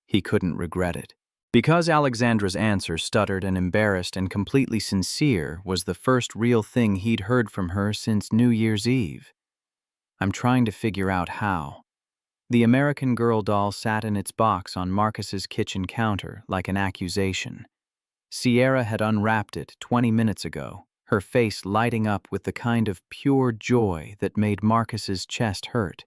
He couldn't regret it. Because Alexandra's answer, stuttered and embarrassed and completely sincere, was the first real thing he'd heard from her since New Year's Eve. "I'm trying to figure out how." The American Girl doll sat in its box on Marcus's kitchen counter like an accusation. Sierra had unwrapped it 20 minutes ago, her face lighting up with the kind of pure joy that made Marcus's chest hurt.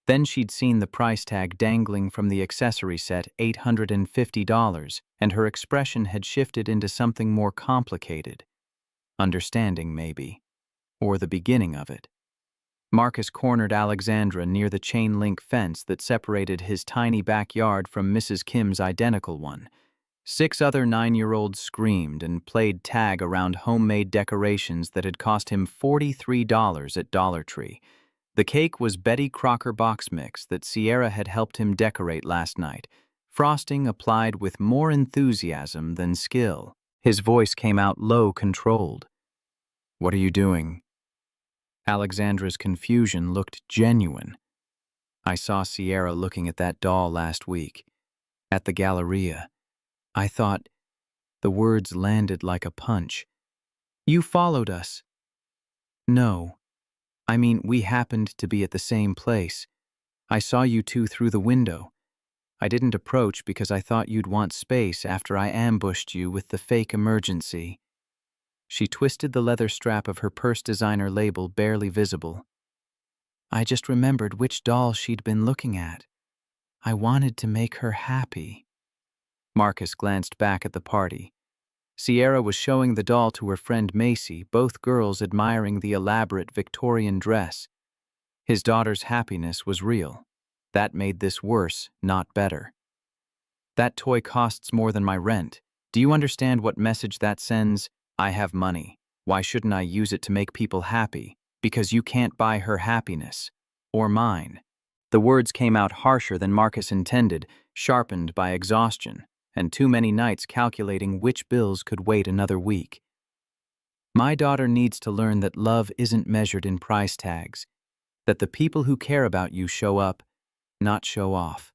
Then she'd seen the price tag dangling from the accessory set, $850, and her expression had shifted into something more complicated. Understanding, maybe. Or the beginning of it. Marcus cornered Alexandra near the chain-link fence that separated his tiny backyard from Mrs. Kim's identical one. 6 other 9-year-olds screamed and played tag around homemade decorations that had cost him $43 at Dollar Tree. The cake was Betty Crocker box mix that Sierra had helped him decorate last night, frosting applied with more enthusiasm than skill. His voice came out low, controlled. "What are you doing?" Alexandra's confusion looked genuine. "I saw Sierra looking at that doll last week, at the Galleria. I thought..." The words landed like a punch. "You followed us." "No. I mean, we happened to be at the same place. I saw you two through the window. I didn't approach because I thought you'd want space after I ambushed you with the fake emergency." She twisted the leather strap of her purse designer label barely visible. "I just remembered which doll she'd been looking at. I wanted to make her happy." Marcus glanced back at the party. Sierra was showing the doll to her friend Macy, both girls admiring the elaborate Victorian dress. His daughter's happiness was real. That made this worse, not better. "That toy costs more than my rent. Do you understand what message that sends? I have money. Why shouldn't I use it to make people happy? Because you can't buy her happiness. Or mine." The words came out harsher than Marcus intended, sharpened by exhaustion, and too many nights calculating which bills could wait another week. "My daughter needs to learn that love isn't measured in price tags, that the people who care about you show up, not show off."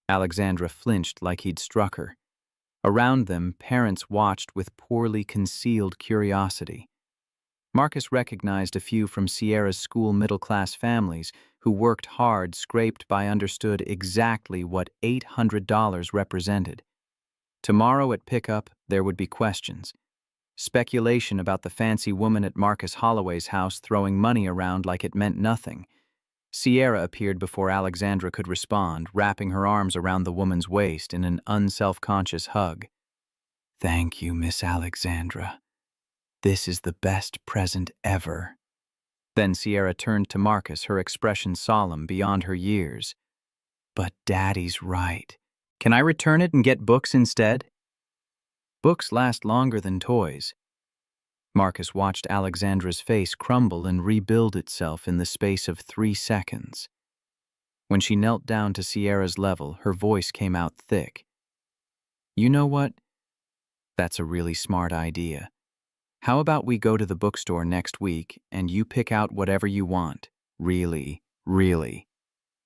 Alexandra flinched like he'd struck her. Around them, parents watched with poorly concealed curiosity. Marcus recognized a few from Sierra's school middle-class families who worked hard, scraped by, understood exactly what $800 represented. Tomorrow at pickup, there would be questions. Speculation about the fancy woman at Marcus Holloway's house throwing money around like it meant nothing. Sierra appeared before Alexandra could respond, wrapping her arms around the woman's waist in an unself-conscious hug. "Thank you, Miss Alexandra. This is the best present ever." Then Sierra turned to Marcus, her expression solemn beyond her years. "But Daddy's right. Can I return it and get books instead?" "Books last longer than toys." Marcus watched Alexandra's face crumble and rebuild itself in the space of 3 seconds. When she knelt down to Sierra's level, her voice came out thick. "You know what? That's a really smart idea. How about we go to the bookstore next week and you pick out whatever you want? Really, really.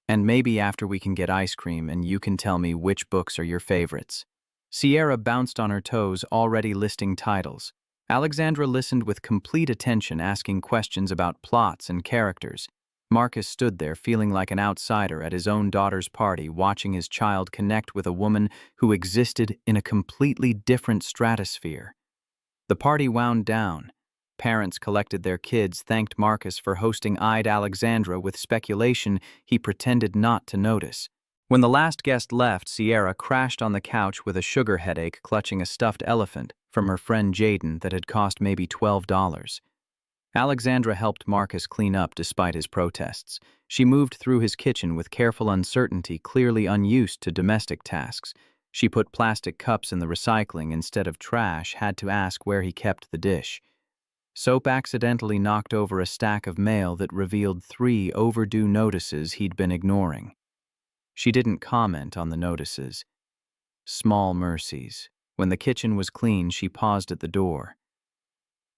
And maybe after we can get ice cream and you can tell me which books are your favorites." Sierra bounced on her toes, already listing titles. Alexandra listened with complete attention, asking questions about plots and characters. Marcus stood there feeling like an outsider at his own daughter's party, watching his child connect with a woman who existed in a completely different stratosphere. The party wound down. Parents collected their kids, thanked Marcus for hosting, eyed Alexandra with speculation he pretended not to notice. When the last guest left, Sierra crashed on the couch with a sugar headache, clutching a stuffed elephant from her friend Jaden that had cost maybe $12. Alexandra helped Marcus clean up despite his protests. She moved through his kitchen with careful uncertainty, clearly unused to domestic tasks. She put plastic cups in the recycling instead of trash, had to ask where he kept the dish. Soap accidentally knocked over a stack of mail that revealed 3 overdue notices he'd been ignoring. She didn't comment on the notices. Small mercies. When the kitchen was clean, she paused at the door.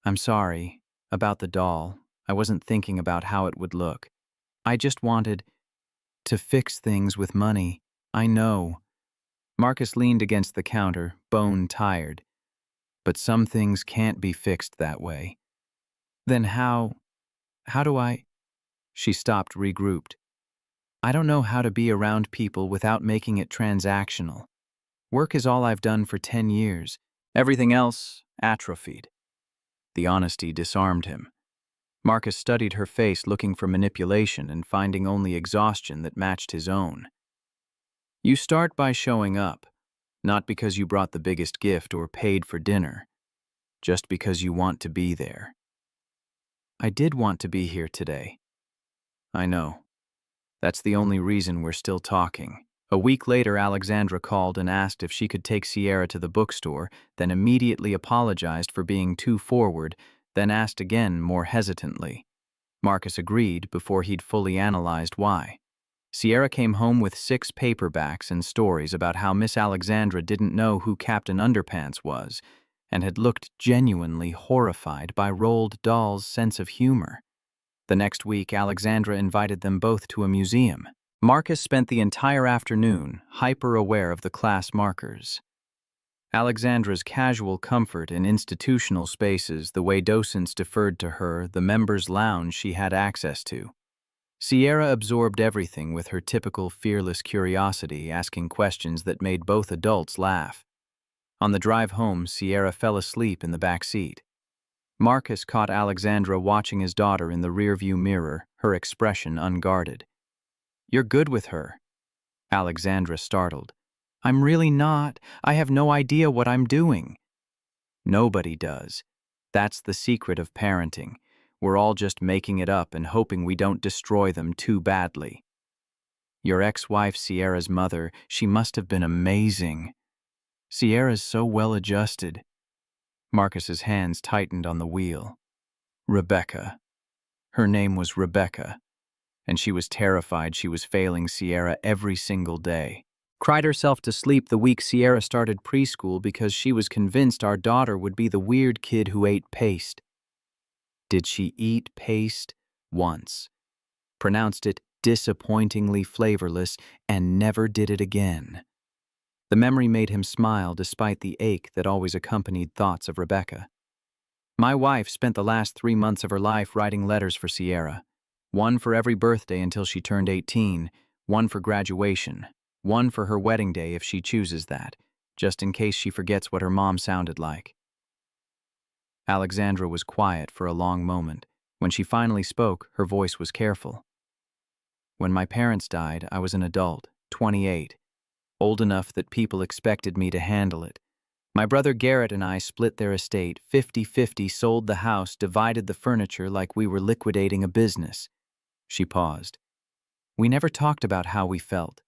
"I'm sorry about the doll. I wasn't thinking about how it would look. I just wanted to fix things with money. I know." Marcus leaned against the counter, bone-tired. "But some things can't be fixed that way." "Then how do I..." She stopped, regrouped. "I don't know how to be around people without making it transactional. Work is all I've done for 10 years. Everything else, atrophied." The honesty disarmed him. Marcus studied her face, looking for manipulation and finding only exhaustion that matched his own. "You start by showing up, not because you brought the biggest gift or paid for dinner, just because you want to be there." "I did want to be here today." I know. That's the only reason we're still talking. A week later, Alexandra called and asked if she could take Sierra to the bookstore, then immediately apologized for being too forward, then asked again more hesitantly. Marcus agreed before he'd fully analyzed why. Sierra came home with 6 paperbacks and stories about how Miss Alexandra didn't know who Captain Underpants was and had looked genuinely horrified by Roald Dahl's sense of humor. The next week, Alexandra invited them both to a museum. Marcus spent the entire afternoon hyper-aware of the class markers. Alexandra's casual comfort in institutional spaces, the way docents deferred to her, the members' lounge she had access to. Sierra absorbed everything with her typical fearless curiosity, asking questions that made both adults laugh. On the drive home, Sierra fell asleep in the back seat. Marcus caught Alexandra watching his daughter in the rearview mirror, her expression unguarded. "You're good with her." Alexandra startled. "I'm really not. I have no idea what I'm doing." Nobody does. That's the secret of parenting. We're all just making it up and hoping we don't destroy them too badly. Your ex-wife, Sierra's mother, she must have been amazing. Sierra's so well-adjusted. Marcus's hands tightened on the wheel. Rebecca. Her name was Rebecca, and she was terrified she was failing Sierra every single day. Cried herself to sleep the week Sierra started preschool because she was convinced our daughter would be the weird kid who ate paste. Did she eat paste? Once. Pronounced it disappointingly flavorless and never did it again. The memory made him smile despite the ache that always accompanied thoughts of Rebecca. My wife spent the last 3 months of her life writing letters for Sierra. One for every birthday until she turned 18, one for graduation, one for her wedding day if she chooses that, just in case she forgets what her mom sounded like. Alexandra was quiet for a long moment. When she finally spoke, her voice was careful. When my parents died, I was an adult, 28, old enough that people expected me to handle it. My brother Garrett and I split their estate, 50-50, sold the house, divided the furniture like we were liquidating a business. She paused. We never talked about how we felt,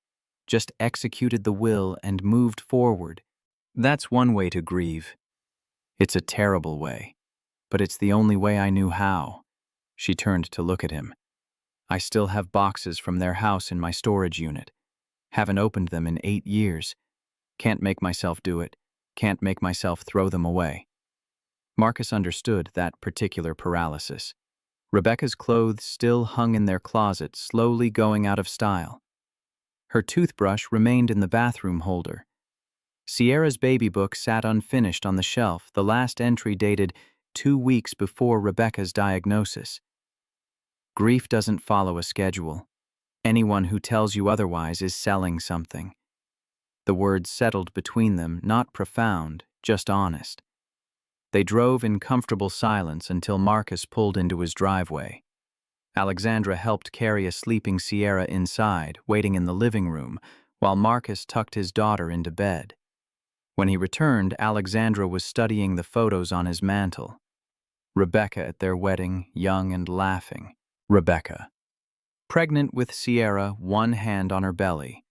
just executed the will and moved forward. That's one way to grieve. It's a terrible way, but it's the only way I knew how. She turned to look at him. I still have boxes from their house in my storage unit. Haven't opened them in 8 years. Can't make myself do it. Can't make myself throw them away. Marcus understood that particular paralysis. Rebecca's clothes still hung in their closet, slowly going out of style. Her toothbrush remained in the bathroom holder. Sierra's baby book sat unfinished on the shelf, the last entry dated 2 weeks before Rebecca's diagnosis. Grief doesn't follow a schedule. Anyone who tells you otherwise is selling something. The words settled between them, not profound, just honest. They drove in comfortable silence until Marcus pulled into his driveway. Alexandra helped carry a sleeping Sierra inside, waiting in the living room, while Marcus tucked his daughter into bed. When he returned, Alexandra was studying the photos on his mantel. Rebecca at their wedding, young and laughing. Rebecca. Pregnant with Sierra, one hand on her belly.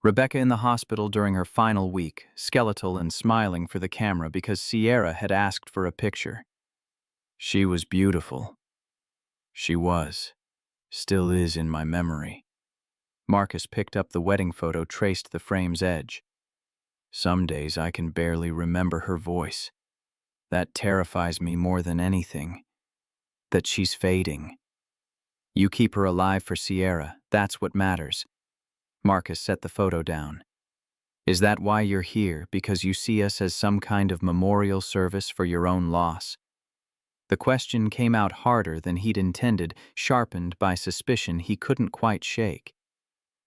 Rebecca in the hospital during her final week, skeletal and smiling for the camera because Sierra had asked for a picture. She was beautiful. She was. Still is in my memory. Marcus picked up the wedding photo, traced the frame's edge. Some days I can barely remember her voice. That terrifies me more than anything. That she's fading. You keep her alive for Sierra. That's what matters. Marcus set the photo down. Is that why you're here, because you see us as some kind of memorial service for your own loss? The question came out harder than he'd intended, sharpened by suspicion he couldn't quite shake.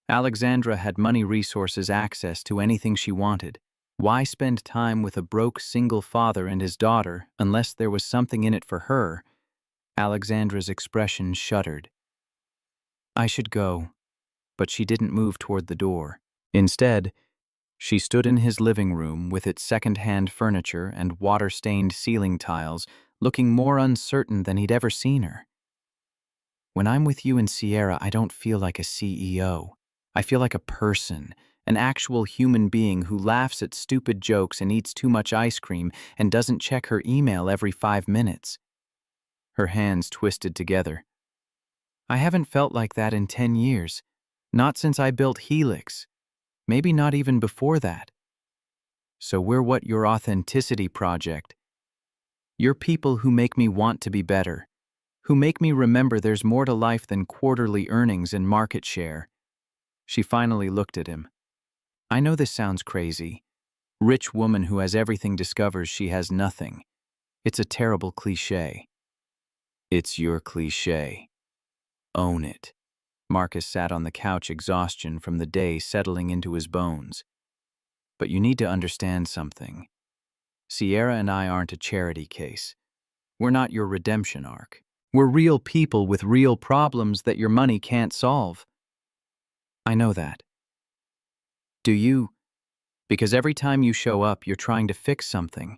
Alexandra had money, resources, access to anything she wanted. Why spend time with a broke single father and his daughter unless there was something in it for her? Alexandra's expression shuddered. I should go. But she didn't move toward the door. Instead, she stood in his living room with its second-hand furniture and water-stained ceiling tiles, looking more uncertain than he'd ever seen her. When I'm with you and Sierra, I don't feel like a CEO. I feel like a person, an actual human being who laughs at stupid jokes and eats too much ice cream and doesn't check her email every 5 minutes. Her hands twisted together. I haven't felt like that in 10 years. Not since I built Helix. Maybe not even before that. So we're what your authenticity project. You're people who make me want to be better, who make me remember there's more to life than quarterly earnings and market share. She finally looked at him. I know this sounds crazy. Rich woman who has everything discovers she has nothing. It's a terrible cliché. It's your cliché. Own it. Marcus sat on the couch, exhaustion from the day settling into his bones. But you need to understand something. Sierra and I aren't a charity case. We're not your redemption arc. We're real people with real problems that your money can't solve. I know that. Do you? Because every time you show up, you're trying to fix something,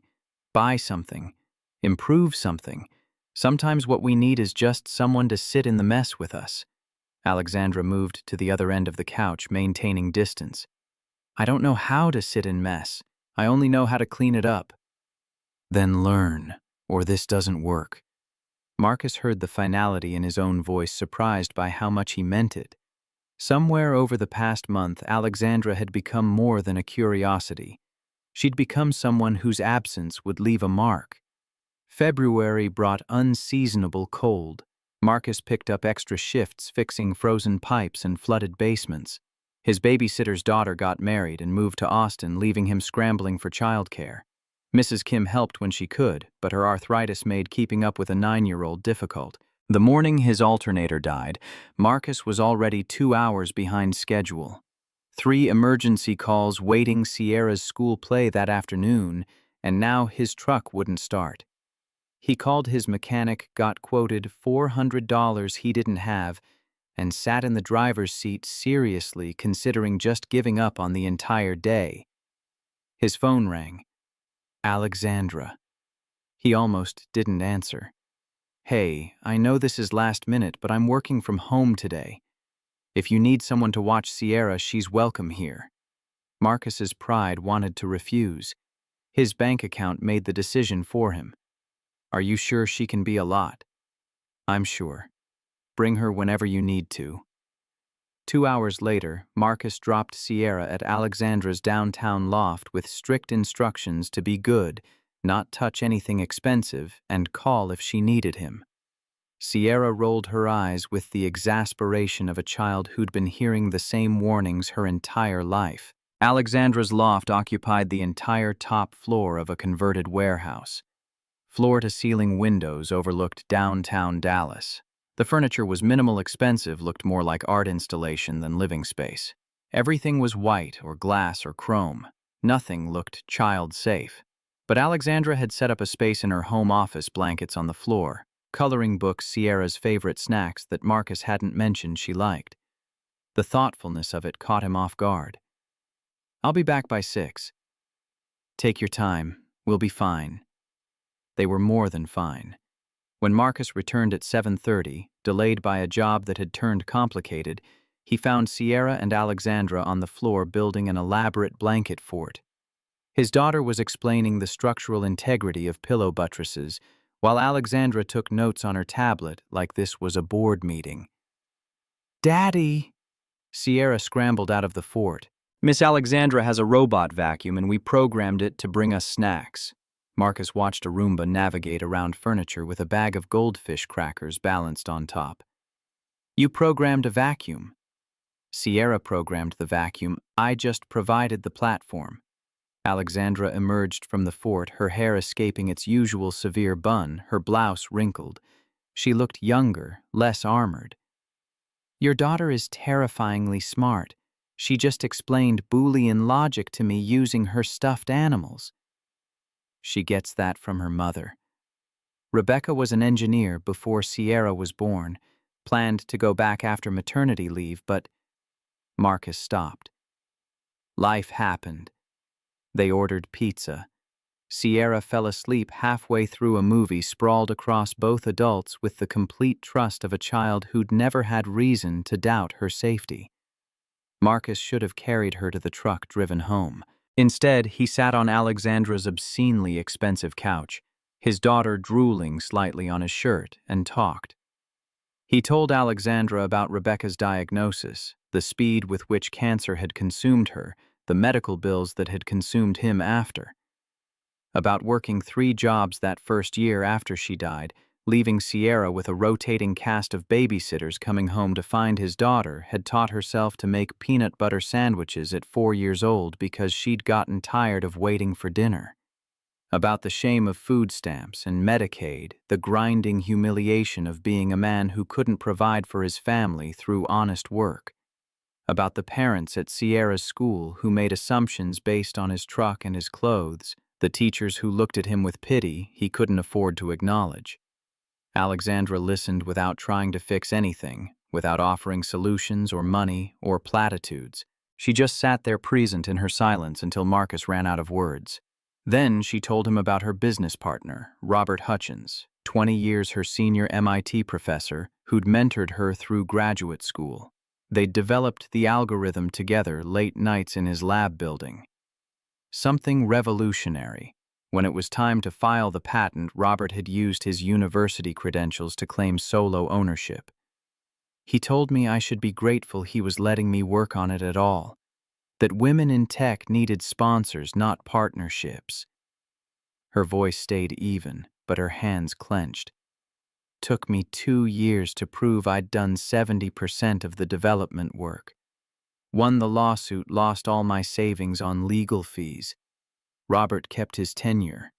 buy something, improve something. Sometimes what we need is just someone to sit in the mess with us. Alexandra moved to the other end of the couch, maintaining distance. I don't know how to sit in mess. I only know how to clean it up. Then learn, or this doesn't work. Marcus heard the finality in his own voice, surprised by how much he meant it. Somewhere over the past month, Alexandra had become more than a curiosity. She'd become someone whose absence would leave a mark. February brought unseasonable cold. Marcus picked up extra shifts fixing frozen pipes and flooded basements. His babysitter's daughter got married and moved to Austin, leaving him scrambling for childcare. Mrs. Kim helped when she could, but her arthritis made keeping up with a 9-year-old difficult. The morning his alternator died, Marcus was already 2 hours behind schedule. 3 emergency calls waiting Sierra's school play that afternoon, and now his truck wouldn't start. He called his mechanic, got quoted $400 he didn't have, and sat in the driver's seat seriously considering just giving up on the entire day. His phone rang. Alexandra. He almost didn't answer. Hey, I know this is last minute, but I'm working from home today. If you need someone to watch Sierra, she's welcome here. Marcus's pride wanted to refuse. His bank account made the decision for him. Are you sure she can be a lot? I'm sure. Bring her whenever you need to. 2 hours later, Marcus dropped Sierra at Alexandra's downtown loft with strict instructions to be good, not touch anything expensive, and call if she needed him. Sierra rolled her eyes with the exasperation of a child who'd been hearing the same warnings her entire life. Alexandra's loft occupied the entire top floor of a converted warehouse. Floor-to-ceiling windows overlooked downtown Dallas. The furniture was minimal, expensive, looked more like art installation than living space. Everything was white or glass or chrome. Nothing looked child-safe. But Alexandra had set up a space in her home office, blankets on the floor, coloring books, Sierra's favorite snacks that Marcus hadn't mentioned she liked. The thoughtfulness of it caught him off guard. I'll be back by 6. Take your time. We'll be fine. They were more than fine. When Marcus returned at 7:30, delayed by a job that had turned complicated, he found Sierra and Alexandra on the floor building an elaborate blanket fort. His daughter was explaining the structural integrity of pillow buttresses, while Alexandra took notes on her tablet like this was a board meeting. Daddy! Sierra scrambled out of the fort. Miss Alexandra has a robot vacuum and we programmed it to bring us snacks. Marcus watched a Roomba navigate around furniture with a bag of goldfish crackers balanced on top. You programmed a vacuum. Sierra programmed the vacuum. I just provided the platform. Alexandra emerged from the fort, her hair escaping its usual severe bun, her blouse wrinkled. She looked younger, less armored. Your daughter is terrifyingly smart. She just explained Boolean logic to me using her stuffed animals. She gets that from her mother. Rebecca was an engineer before Sierra was born, planned to go back after maternity leave, but Marcus stopped. Life happened. They ordered pizza. Sierra fell asleep halfway through a movie sprawled across both adults with the complete trust of a child who'd never had reason to doubt her safety. Marcus should have carried her to the truck driven home. Instead, he sat on Alexandra's obscenely expensive couch, his daughter drooling slightly on his shirt, and talked. He told Alexandra about Rebecca's diagnosis, the speed with which cancer had consumed her, the medical bills that had consumed him after. About working 3 jobs that first year after she died, leaving Sierra with a rotating cast of babysitters coming home to find his daughter had taught herself to make peanut butter sandwiches at 4 years old because she'd gotten tired of waiting for dinner. About the shame of food stamps and Medicaid, the grinding humiliation of being a man who couldn't provide for his family through honest work. About the parents at Sierra's school who made assumptions based on his truck and his clothes, the teachers who looked at him with pity he couldn't afford to acknowledge. Alexandra listened without trying to fix anything, without offering solutions or money or platitudes. She just sat there present in her silence until Marcus ran out of words. Then she told him about her business partner, Robert Hutchins, 20 years her senior MIT professor, who'd mentored her through graduate school. They'd developed the algorithm together late nights in his lab building. Something revolutionary. When it was time to file the patent, Robert had used his university credentials to claim solo ownership. He told me I should be grateful he was letting me work on it at all. That women in tech needed sponsors, not partnerships. Her voice stayed even, but her hands clenched. Took me 2 years to prove I'd done 70% of the development work. Won the lawsuit, lost all my savings on legal fees. Robert kept his tenure.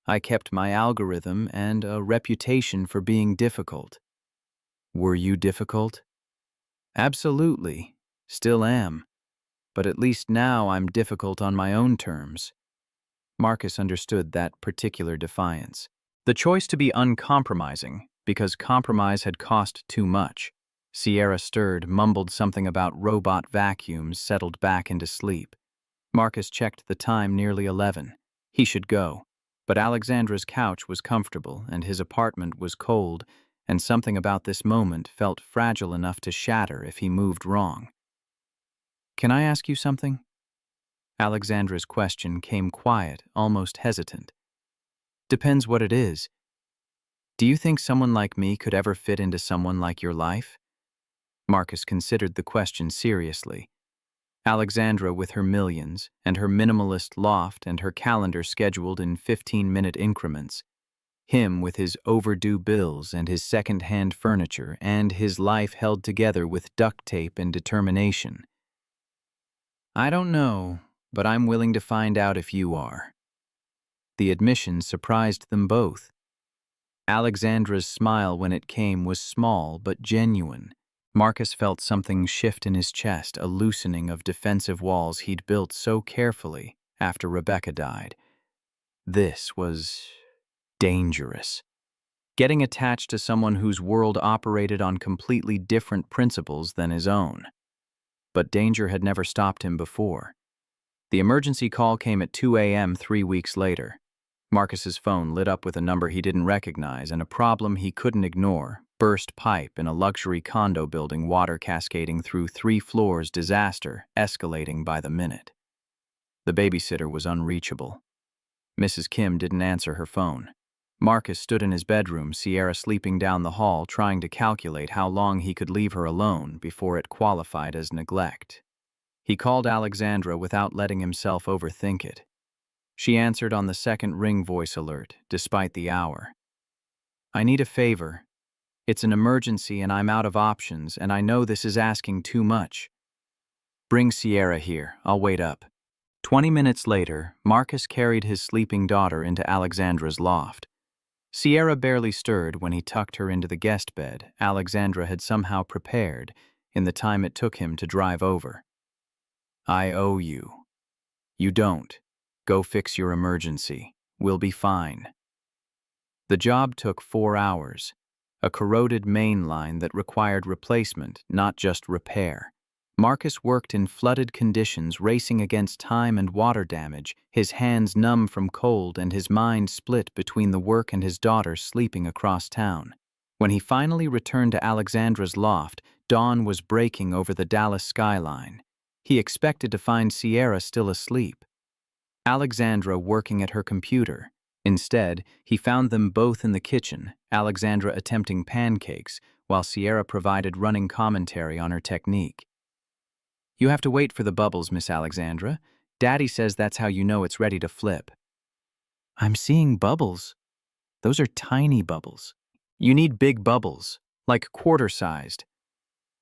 I kept my algorithm and a reputation for being difficult. Were you difficult? Absolutely. Still am. But at least now I'm difficult on my own terms. Marcus understood that particular defiance. The choice to be uncompromising, because compromise had cost too much. Sierra stirred, mumbled something about robot vacuums, settled back into sleep. Marcus checked the time, nearly 11. He should go. But Alexandra's couch was comfortable, and his apartment was cold, and something about this moment felt fragile enough to shatter if he moved wrong. Can I ask you something? Alexandra's question came quiet, almost hesitant. Depends what it is. Do you think someone like me could ever fit into someone like your life? Marcus considered the question seriously. Alexandra with her millions, and her minimalist loft and her calendar scheduled in 15-minute increments. Him with his overdue bills and his second-hand furniture and his life held together with duct tape and determination. I don't know, but I'm willing to find out if you are. The admission surprised them both. Alexandra's smile when it came was small but genuine. Marcus felt something shift in his chest, a loosening of defensive walls he'd built so carefully after Rebecca died. This was dangerous. Getting attached to someone whose world operated on completely different principles than his own. But danger had never stopped him before. The emergency call came at 2 a.m. 3 weeks later. Marcus's phone lit up with a number he didn't recognize and a problem he couldn't ignore. Burst pipe in a luxury condo building, water cascading through 3 floors, disaster escalating by the minute. The babysitter was unreachable. Mrs. Kim didn't answer her phone. Marcus stood in his bedroom, Sierra sleeping down the hall, trying to calculate how long he could leave her alone before it qualified as neglect. He called Alexandra without letting himself overthink it. She answered on the second ring voice alert, despite the hour. I need a favor. It's an emergency and I'm out of options, and I know this is asking too much. Bring Sierra here. I'll wait up. 20 minutes later, Marcus carried his sleeping daughter into Alexandra's loft. Sierra barely stirred when he tucked her into the guest bed Alexandra had somehow prepared in the time it took him to drive over. I owe you. You don't. Go fix your emergency. We'll be fine. The job took 4 hours. A corroded main line that required replacement, not just repair. Marcus worked in flooded conditions, racing against time and water damage, his hands numb from cold and his mind split between the work and his daughter sleeping across town. When he finally returned to Alexandra's loft, dawn was breaking over the Dallas skyline. He expected to find Sierra still asleep, Alexandra working at her computer. Instead, he found them both in the kitchen, Alexandra attempting pancakes, while Sierra provided running commentary on her technique. "You have to wait for the bubbles, Miss Alexandra. Daddy says that's how you know it's ready to flip." "I'm seeing bubbles. Those are tiny bubbles. You need big bubbles, like quarter-sized."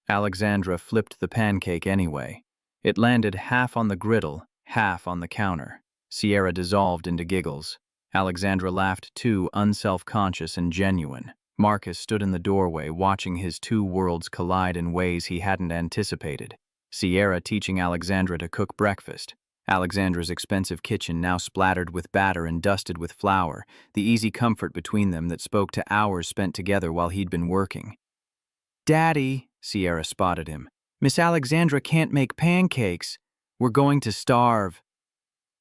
Alexandra flipped the pancake anyway. It landed half on the griddle, half on the counter. Sierra dissolved into giggles. Alexandra laughed too, unself-conscious and genuine. Marcus stood in the doorway, watching his two worlds collide in ways he hadn't anticipated. Sierra teaching Alexandra to cook breakfast. Alexandra's expensive kitchen now splattered with batter and dusted with flour, the easy comfort between them that spoke to hours spent together while he'd been working. "Daddy," Sierra spotted him, "Miss Alexandra can't make pancakes. We're going to starve."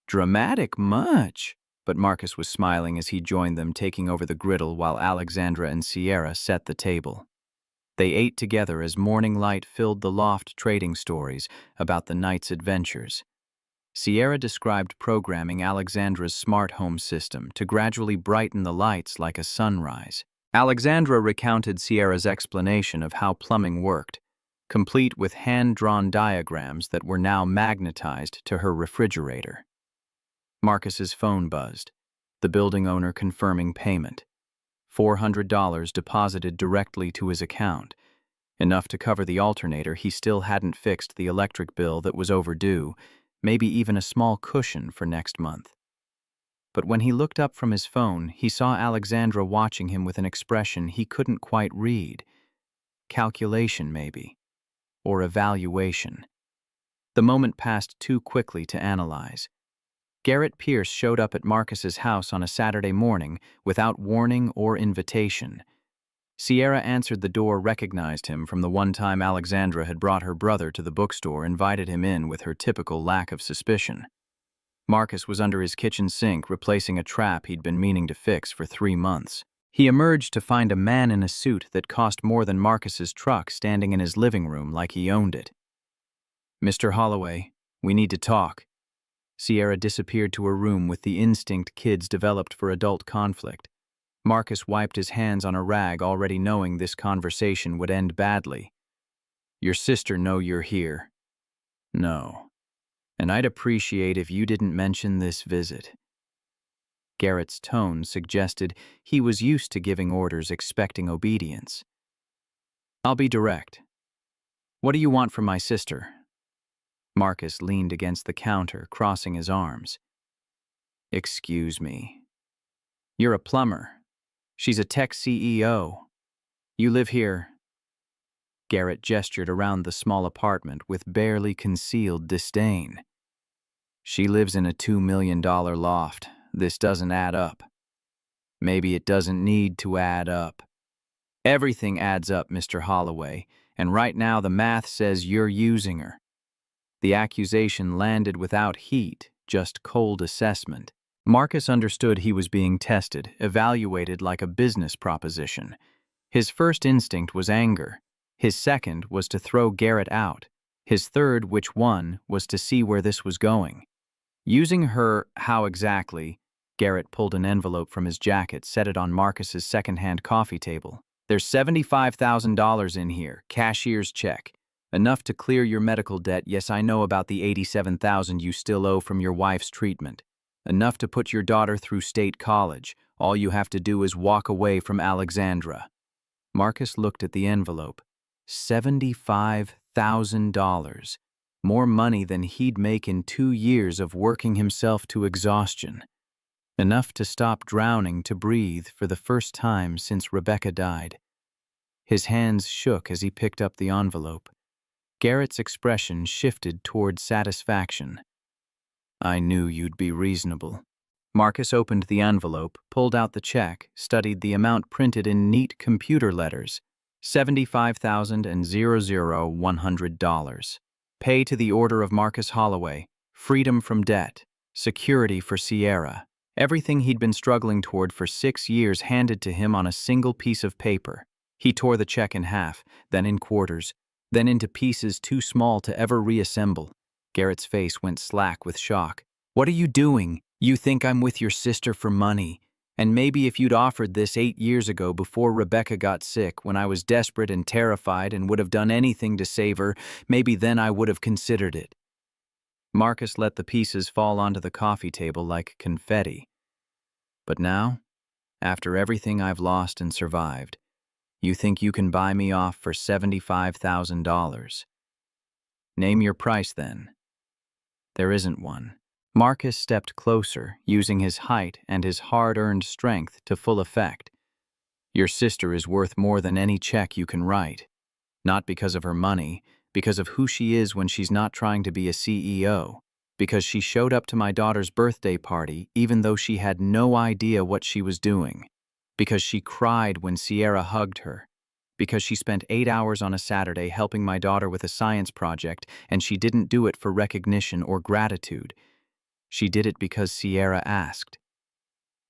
"Dramatic much," but Marcus was smiling as he joined them, taking over the griddle while Alexandra and Sierra set the table. They ate together as morning light filled the loft, trading stories about the night's adventures. Sierra described programming Alexandra's smart home system to gradually brighten the lights like a sunrise. Alexandra recounted Sierra's explanation of how plumbing worked, complete with hand-drawn diagrams that were now magnetized to her refrigerator. Marcus's phone buzzed, the building owner confirming payment. $400 deposited directly to his account, enough to cover the alternator he still hadn't fixed, the electric bill that was overdue, maybe even a small cushion for next month. But when he looked up from his phone, he saw Alexandra watching him with an expression he couldn't quite read. Calculation, maybe. Or evaluation. The moment passed too quickly to analyze. Garrett Pierce showed up at Marcus's house on a Saturday morning without warning or invitation. Sierra answered the door, recognized him from the one time Alexandra had brought her brother to the bookstore, invited him in with her typical lack of suspicion. Marcus was under his kitchen sink, replacing a trap he'd been meaning to fix for 3 months. He emerged to find a man in a suit that cost more than Marcus's truck standing in his living room like he owned it. "Mr. Holloway, we need to talk." Sierra disappeared to her room with the instinct kids developed for adult conflict. Marcus wiped his hands on a rag, already knowing this conversation would end badly. "Your sister know you're here?" "No. And I'd appreciate if you didn't mention this visit." Garrett's tone suggested he was used to giving orders, expecting obedience. "I'll be direct. What do you want from my sister?" Marcus leaned against the counter, crossing his arms. "Excuse me. You're a plumber. She's a tech CEO. You live here." Garrett gestured around the small apartment with barely concealed disdain. "She lives in a $2 million loft. This doesn't add up." "Maybe it doesn't need to add up." "Everything adds up, Mr. Holloway, and right now the math says you're using her." The accusation landed without heat, just cold assessment. Marcus understood he was being tested, evaluated like a business proposition. His first instinct was anger. His second was to throw Garrett out. His third, which one, was to see where this was going. Using her, how exactly? Garrett pulled an envelope from his jacket, set it on Marcus's second-hand coffee table. "There's $75,000 in here, cashier's check. Enough to clear your medical debt. Yes, I know about the $87,000 you still owe from your wife's treatment. Enough to put your daughter through state college. All you have to do is walk away from Alexandra." Marcus looked at the envelope. $75,000. More money than he'd make in 2 years of working himself to exhaustion. Enough to stop drowning to breathe for the first time since Rebecca died. His hands shook as he picked up the envelope. Garrett's expression shifted toward satisfaction. "I knew you'd be reasonable." Marcus opened the envelope, pulled out the check, studied the amount printed in neat computer letters. $75,000 and $100. Pay to the order of Marcus Holloway, freedom from debt, security for Sierra. Everything he'd been struggling toward for 6 years handed to him on a single piece of paper. He tore the check in half, then in quarters, then into pieces too small to ever reassemble. Garrett's face went slack with shock. "What are you doing? You think I'm with your sister for money? And maybe if you'd offered this 8 years ago before Rebecca got sick, when I was desperate and terrified and would have done anything to save her, maybe then I would have considered it." Marcus let the pieces fall onto the coffee table like confetti. "But now, after everything I've lost and survived, you think you can buy me off for $75,000. Name your price then." "There isn't one." Marcus stepped closer, using his height and his hard-earned strength to full effect. "Your sister is worth more than any check you can write. Not because of her money, because of who she is when she's not trying to be a CEO. Because she showed up to my daughter's birthday party even though she had no idea what she was doing. Because she cried when Sierra hugged her. Because she spent 8 hours on a Saturday helping my daughter with a science project, and she didn't do it for recognition or gratitude. She did it because Sierra asked.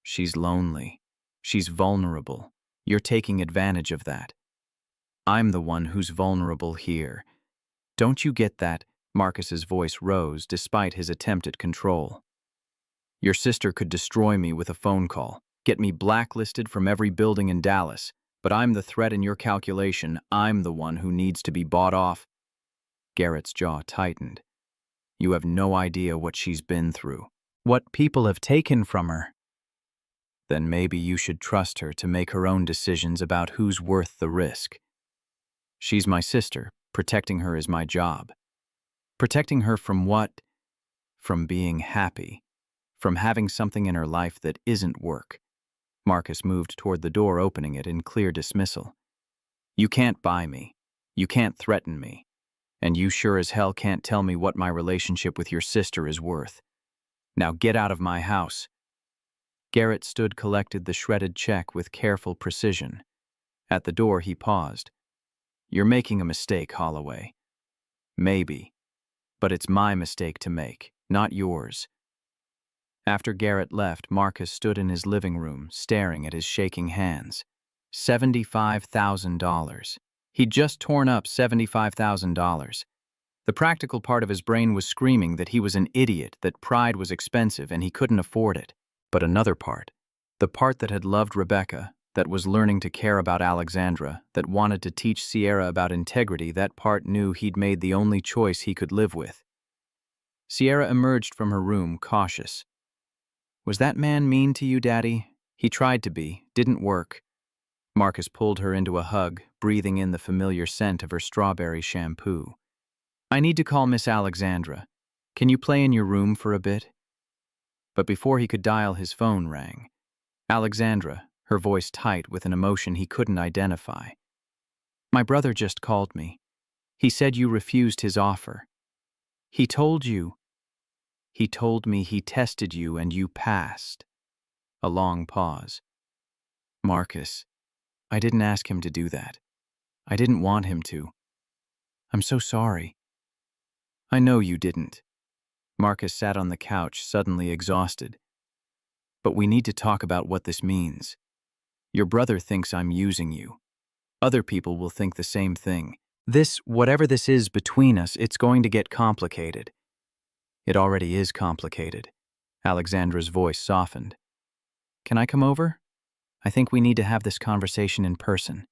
She's lonely. She's vulnerable. You're taking advantage of that. I'm the one who's vulnerable here. Don't you get that?" Marcus's voice rose despite his attempt at control. "Your sister could destroy me with a phone call, get me blacklisted from every building in Dallas, but I'm the threat in your calculation. I'm the one who needs to be bought off." Garrett's jaw tightened. "You have no idea what she's been through, what people have taken from her." "Then maybe you should trust her to make her own decisions about who's worth the risk. She's my sister. Protecting her is my job. Protecting her from what? From being happy. From having something in her life that isn't work." Marcus moved toward the door, opening it in clear dismissal. "You can't buy me. You can't threaten me. And you sure as hell can't tell me what my relationship with your sister is worth. Now get out of my house." Garrett collected the shredded check with careful precision. At the door, he paused. "You're making a mistake, Holloway. Maybe. But it's my mistake to make, not yours." After Garrett left, Marcus stood in his living room, staring at his shaking hands. $75,000. He'd just torn up $75,000. The practical part of his brain was screaming that he was an idiot, that pride was expensive and he couldn't afford it. But another part, the part that had loved Rebecca, that was learning to care about Alexandra, that wanted to teach Sierra about integrity, that part knew he'd made the only choice he could live with. Sierra emerged from her room, cautious. "Was that man mean to you, Daddy?" "He tried to be. Didn't work." Marcus pulled her into a hug, breathing in the familiar scent of her strawberry shampoo. "I need to call Miss Alexandra. Can you play in your room for a bit?" But before he could dial, his phone rang. Alexandra, her voice tight with an emotion he couldn't identify. "My brother just called me. He said you refused his offer. He told you. He told me he tested you and you passed." A long pause. "Marcus, I didn't ask him to do that. I didn't want him to. I'm so sorry." "I know you didn't." Marcus sat on the couch, suddenly exhausted. "But we need to talk about what this means. Your brother thinks I'm using you. Other people will think the same thing. Whatever this is between us, it's going to get complicated." "It already is complicated." Alexandra's voice softened. "Can I come over? I think we need to have this conversation in person."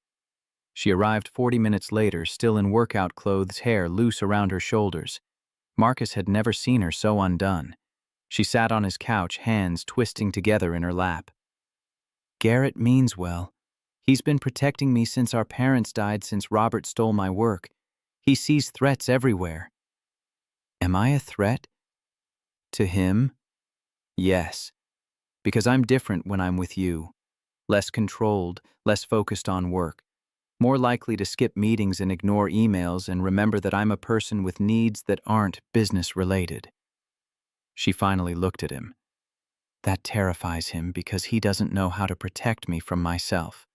She arrived 40 minutes later, still in workout clothes, hair loose around her shoulders. Marcus had never seen her so undone. She sat on his couch, hands twisting together in her lap. "Garrett means well. He's been protecting me since our parents died, since Robert stole my work. He sees threats everywhere." "Am I a threat?" "To him? Yes. Because I'm different when I'm with you. Less controlled, less focused on work. More likely to skip meetings and ignore emails and remember that I'm a person with needs that aren't business-related." She finally looked at him. "That terrifies him because he doesn't know how to protect me from myself."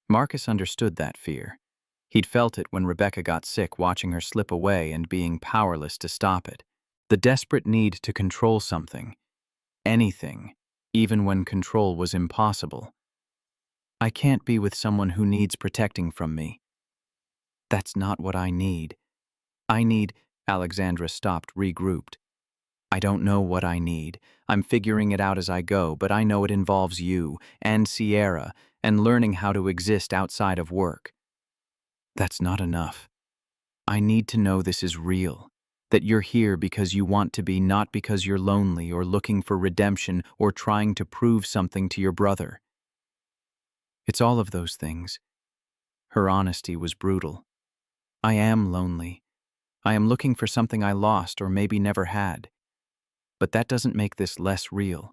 Marcus understood that fear. He'd felt it when Rebecca got sick, watching her slip away and being powerless to stop it. The desperate need to control something, anything, even when control was impossible. I can't be with someone who needs protecting from me. That's not what I need. I need— Alexandra stopped, regrouped. I don't know what I need. I'm figuring it out as I go, but I know it involves you and Sierra and learning how to exist outside of work. That's not enough. I need to know this is real, that you're here because you want to be, not because you're lonely or looking for redemption or trying to prove something to your brother. It's all of those things. Her honesty was brutal. I am lonely. I am looking for something I lost or maybe never had. But that doesn't make this less real.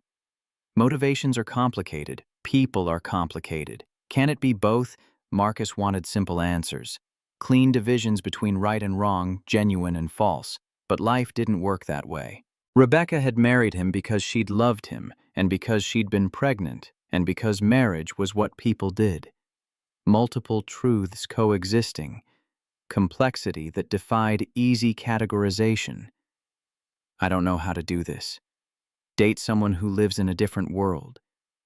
Motivations are complicated. People are complicated. Can it be both? Marcus wanted simple answers. Clean divisions between right and wrong, genuine and false. But life didn't work that way. Rebecca had married him because she'd loved him, and because she'd been pregnant, and because marriage was what people did. Multiple truths coexisting. Complexity that defied easy categorization. I don't know how to do this. Date someone who lives in a different world.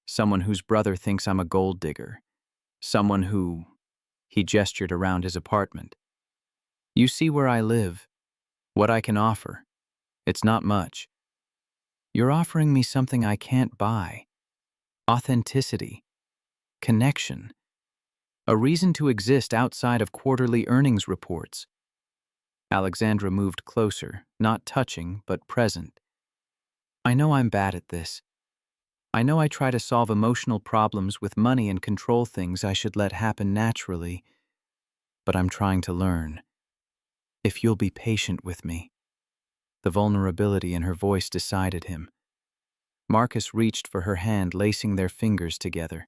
Someone whose brother thinks I'm a gold digger. Someone who— He gestured around his apartment. You see where I live, what I can offer. It's not much. You're offering me something I can't buy. Authenticity. Connection. A reason to exist outside of quarterly earnings reports. Alexandra moved closer, not touching, but present. I know I'm bad at this. I know I try to solve emotional problems with money and control things I should let happen naturally, but I'm trying to learn. If you'll be patient with me. The vulnerability in her voice decided him. Marcus reached for her hand, lacing their fingers together.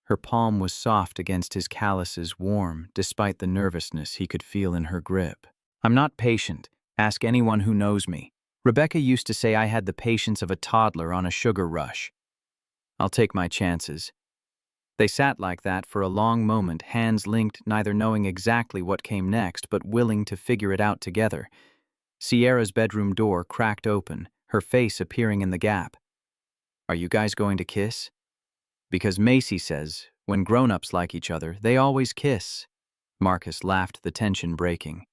Her palm was soft against his calluses, warm, despite the nervousness he could feel in her grip. I'm not patient. Ask anyone who knows me. Rebecca used to say I had the patience of a toddler on a sugar rush. I'll take my chances. They sat like that for a long moment, hands linked, neither knowing exactly what came next, but willing to figure it out together. Sierra's bedroom door cracked open, her face appearing in the gap. Are you guys going to kiss? Because Macy says, when grown-ups like each other, they always kiss. Marcus laughed, the tension breaking.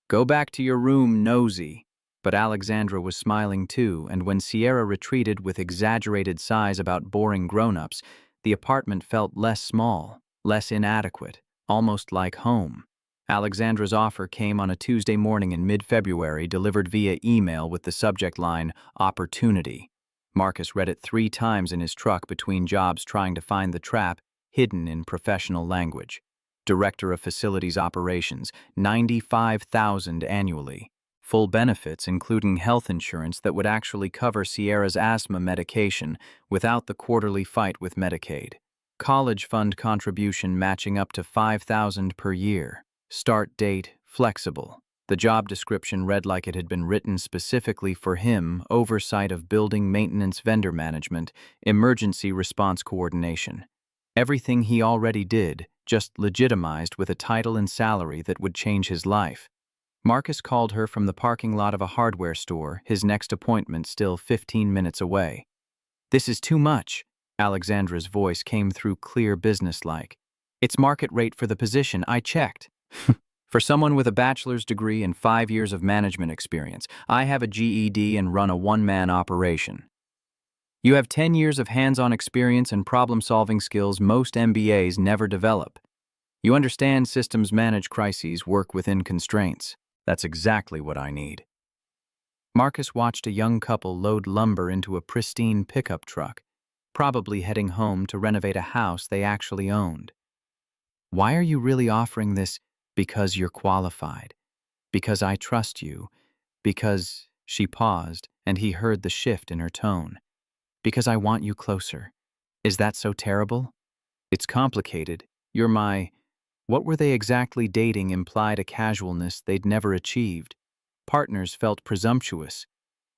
Go back to your room, nosy. But Alexandra was smiling too, and when Sierra retreated with exaggerated sighs about boring grown-ups, the apartment felt less small, less inadequate, almost like home. Alexandra's offer came on a Tuesday morning in mid-February, delivered via email with the subject line, Opportunity. Marcus read it 3 times in his truck between jobs, trying to find the trap hidden in professional language. Director of Facilities Operations, $95,000 annually. Full benefits, including health insurance that would actually cover Sierra's asthma medication without the quarterly fight with Medicaid. College fund contribution matching up to $5,000 per year. Start date, flexible. The job description read like it had been written specifically for him: oversight of building maintenance, vendor management, emergency response coordination. Everything he already did, just legitimized with a title and salary that would change his life. Marcus called her from the parking lot of a hardware store, his next appointment still 15 minutes away. This is too much. Alexandra's voice came through clear, businesslike. It's market rate for the position, I checked. For someone with a bachelor's degree and 5 years of management experience, I have a GED and run a one-man operation. You have 10 years of hands-on experience and problem-solving skills most MBAs never develop. You understand systems manage crises, work within constraints. That's exactly what I need. Marcus watched a young couple load lumber into a pristine pickup truck, probably heading home to renovate a house they actually owned. Why are you really offering this? Because you're qualified. Because I trust you. Because— She paused, and he heard the shift in her tone. Because I want you closer. Is that so terrible? It's complicated. You're my— What were they exactly dating implied a casualness they'd never achieved. Partners felt presumptuous.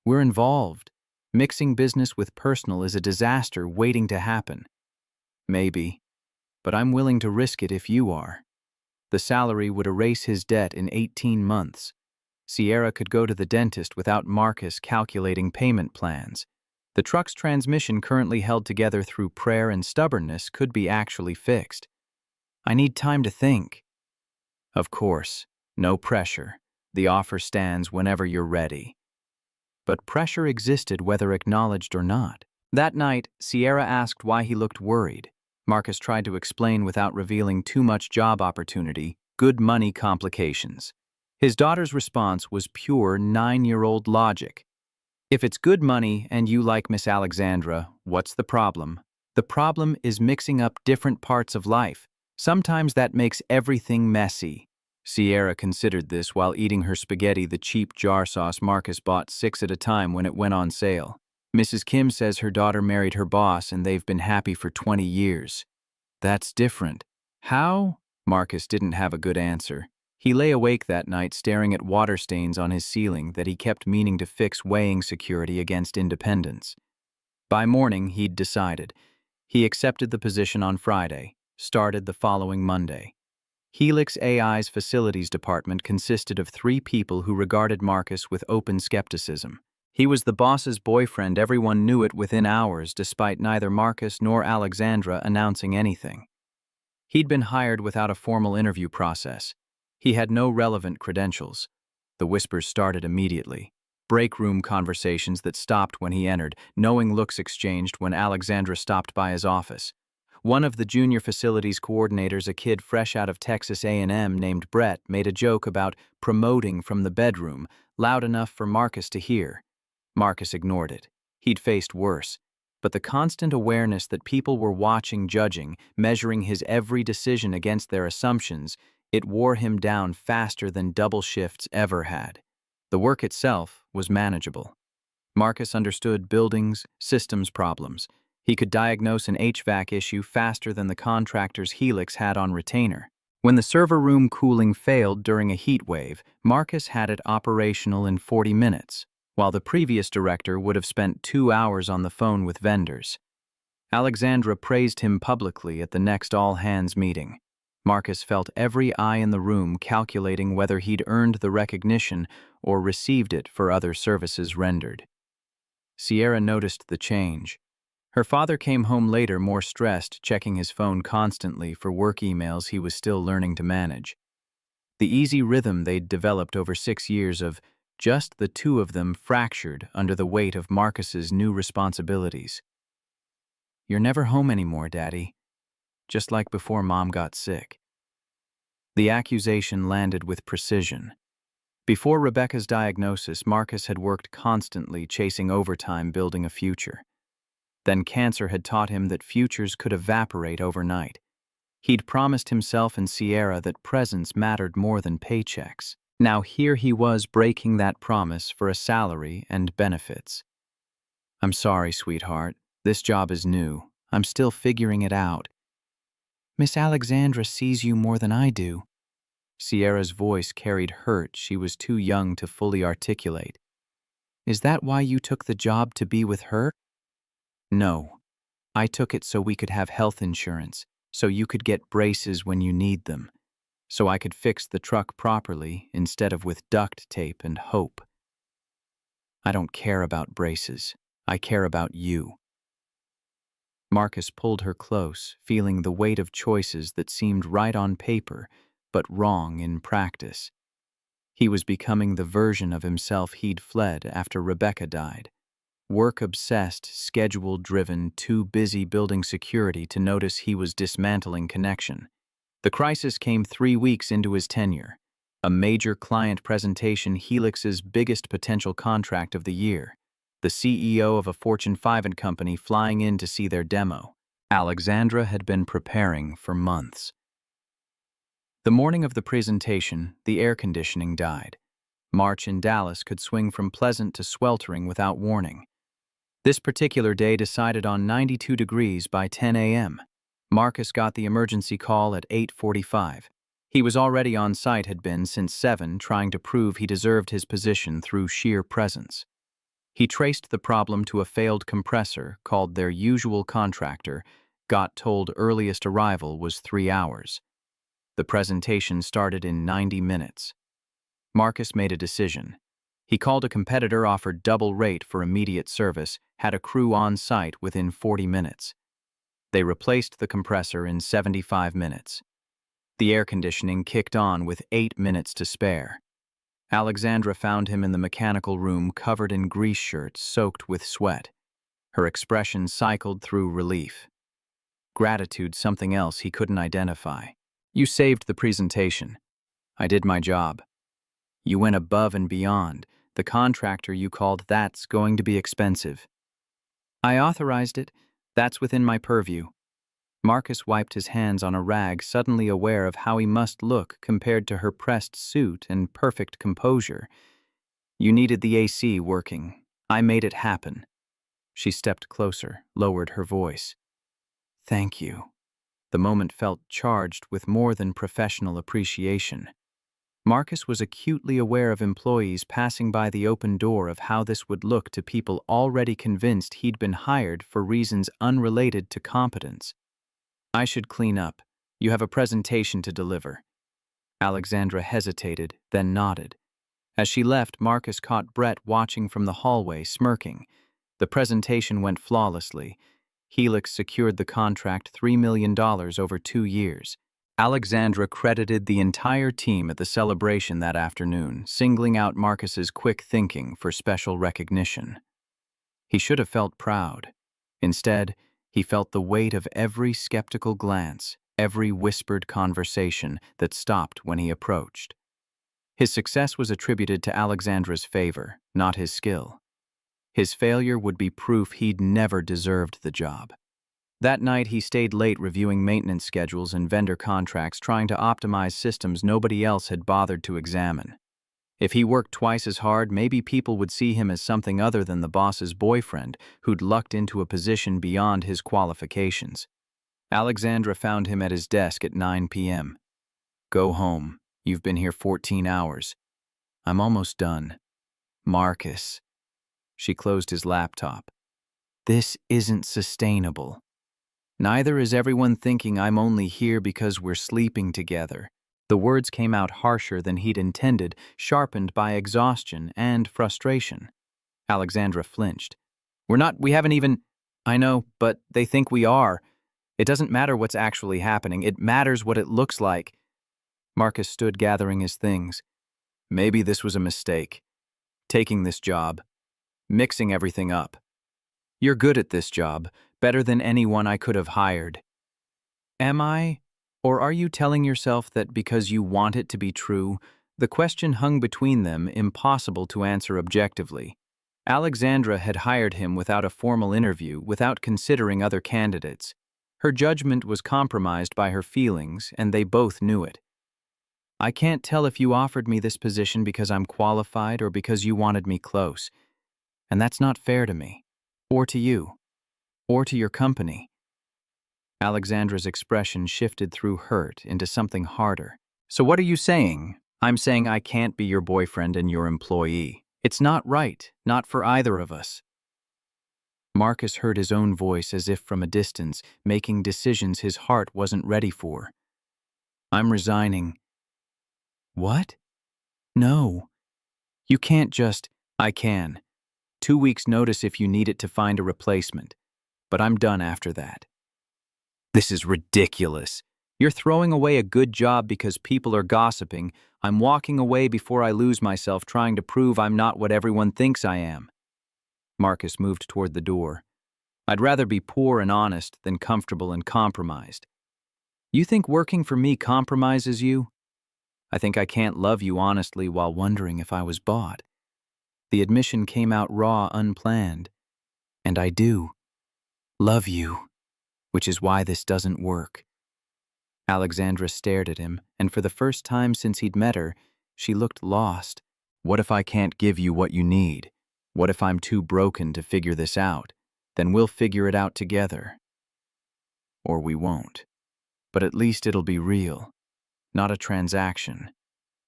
We're involved. Mixing business with personal is a disaster waiting to happen. Maybe. But I'm willing to risk it if you are. The salary would erase his debt in 18 months. Sierra could go to the dentist without Marcus calculating payment plans. The truck's transmission, currently held together through prayer and stubbornness, could be actually fixed. I need time to think. Of course, no pressure. The offer stands whenever you're ready. But pressure existed whether acknowledged or not. That night, Sierra asked why he looked worried. Marcus tried to explain without revealing too much job opportunity, good money complications. His daughter's response was pure 9-year-old logic. If it's good money and you like Miss Alexandra, what's the problem? The problem is mixing up different parts of life. Sometimes that makes everything messy. Sierra considered this while eating her spaghetti, the cheap jar sauce Marcus bought 6 at a time when it went on sale. Mrs. Kim says her daughter married her boss and they've been happy for 20 years. That's different. How? Marcus didn't have a good answer. He lay awake that night staring at water stains on his ceiling that he kept meaning to fix, weighing security against independence. By morning, he'd decided. He accepted the position on Friday, started the following Monday. Helix AI's facilities department consisted of 3 people who regarded Marcus with open skepticism. He was the boss's boyfriend. Everyone knew it within hours, despite neither Marcus nor Alexandra announcing anything. He'd been hired without a formal interview process. He had no relevant credentials. The whispers started immediately. Break room conversations that stopped when he entered, knowing looks exchanged when Alexandra stopped by his office. One of the junior facilities coordinators, a kid fresh out of Texas A&M named Brett, made a joke about promoting from the bedroom, loud enough for Marcus to hear. Marcus ignored it. He'd faced worse. But the constant awareness that people were watching, judging, measuring his every decision against their assumptions, it wore him down faster than double shifts ever had. The work itself was manageable. Marcus understood buildings, systems problems. He could diagnose an HVAC issue faster than the contractor's Helix had on retainer. When the server room cooling failed during a heat wave, Marcus had it operational in 40 minutes, while the previous director would have spent 2 hours on the phone with vendors. Alexandra praised him publicly at the next all-hands meeting. Marcus felt every eye in the room calculating whether he'd earned the recognition or received it for other services rendered. Sierra noticed the change. Her father came home later more stressed, checking his phone constantly for work emails he was still learning to manage. The easy rhythm they'd developed over 6 years of just the two of them fractured under the weight of Marcus's new responsibilities. "You're never home anymore, Daddy. Just like before Mom got sick." The accusation landed with precision. Before Rebecca's diagnosis, Marcus had worked constantly, chasing overtime, building a future. Then cancer had taught him that futures could evaporate overnight. He'd promised himself and Sierra that presence mattered more than paychecks. Now here he was breaking that promise for a salary and benefits. "I'm sorry, sweetheart. This job is new. I'm still figuring it out." "Miss Alexandra sees you more than I do." Sierra's voice carried hurt she was too young to fully articulate. "Is that why you took the job, to be with her?" "No. I took it so we could have health insurance, so you could get braces when you need them, so I could fix the truck properly instead of with duct tape and hope. I don't care about braces. I care about you." Marcus pulled her close, feeling the weight of choices that seemed right on paper, but wrong in practice. He was becoming the version of himself he'd fled after Rebecca died. Work-obsessed, schedule-driven, too busy building security to notice he was dismantling connection. The crisis came 3 weeks into his tenure. A major client presentation, Helix's biggest potential contract of the year. The CEO of a Fortune 500 company flying in to see their demo. Alexandra had been preparing for months. The morning of the presentation, the air conditioning died. March in Dallas could swing from pleasant to sweltering without warning. This particular day decided on 92 degrees by 10 a.m. Marcus got the emergency call at 8:45. He was already on site, had been since 7, trying to prove he deserved his position through sheer presence. He traced the problem to a failed compressor, called their usual contractor, got told earliest arrival was 3 hours. The presentation started in 90 minutes. Marcus made a decision. He called a competitor, offered double rate for immediate service, had a crew on site within 40 minutes. They replaced the compressor in 75 minutes. The air conditioning kicked on with 8 minutes to spare. Alexandra found him in the mechanical room, covered in grease shirts, soaked with sweat. Her expression cycled through relief. Gratitude, something else he couldn't identify. You saved the presentation. I did my job. You went above and beyond. The contractor you called, that's going to be expensive. I authorized it. That's within my purview. Marcus wiped his hands on a rag, suddenly aware of how he must look compared to her pressed suit and perfect composure. You needed the AC working. I made it happen. She stepped closer, lowered her voice. Thank you. The moment felt charged with more than professional appreciation. Marcus was acutely aware of employees passing by the open door, of how this would look to people already convinced he'd been hired for reasons unrelated to competence. I should clean up. You have a presentation to deliver. Alexandra hesitated, then nodded. As she left, Marcus caught Brett watching from the hallway, smirking. The presentation went flawlessly. Helix secured the contract, $3 million over 2 years. Alexandra credited the entire team at the celebration that afternoon, singling out Marcus's quick thinking for special recognition. He should have felt proud. Instead, he felt the weight of every skeptical glance, every whispered conversation that stopped when he approached. His success was attributed to Alexandra's favor, not his skill. His failure would be proof he'd never deserved the job. That night, he stayed late reviewing maintenance schedules and vendor contracts, trying to optimize systems nobody else had bothered to examine. If he worked twice as hard, maybe people would see him as something other than the boss's boyfriend who'd lucked into a position beyond his qualifications. Alexandra found him at his desk at 9 p.m. Go home. You've been here 14 hours. I'm almost done. Marcus. She closed his laptop. This isn't sustainable. Neither is everyone thinking I'm only here because we're sleeping together. The words came out harsher than he'd intended, sharpened by exhaustion and frustration. Alexandra flinched. We haven't even... I know, but they think we are. It doesn't matter what's actually happening. It matters what it looks like. Marcus stood, gathering his things. Maybe this was a mistake. Taking this job. Mixing everything up. You're good at this job, better than anyone I could have hired. Am I? Or are you telling yourself that because you want it to be true? The question hung between them, impossible to answer objectively. Alexandra had hired him without a formal interview, without considering other candidates. Her judgment was compromised by her feelings, and they both knew it. I can't tell if you offered me this position because I'm qualified or because you wanted me close. And that's not fair to me, or to you, or to your company. Alexandra's expression shifted through hurt into something harder. So what are you saying? I'm saying I can't be your boyfriend and your employee. It's not right, not for either of us. Marcus heard his own voice as if from a distance, making decisions his heart wasn't ready for. I'm resigning. What? No. You can't just... I can. 2 weeks' notice if you need it to find a replacement. But I'm done after that. This is ridiculous. You're throwing away a good job because people are gossiping. I'm walking away before I lose myself trying to prove I'm not what everyone thinks I am. Marcus moved toward the door. I'd rather be poor and honest than comfortable and compromised. You think working for me compromises you? I think I can't love you honestly while wondering if I was bought. The admission came out raw, unplanned. And I do love you, which is why this doesn't work. Alexandra stared at him, and for the first time since he'd met her, she looked lost. What if I can't give you what you need? What if I'm too broken to figure this out? Then we'll figure it out together. Or we won't. But at least it'll be real. Not a transaction.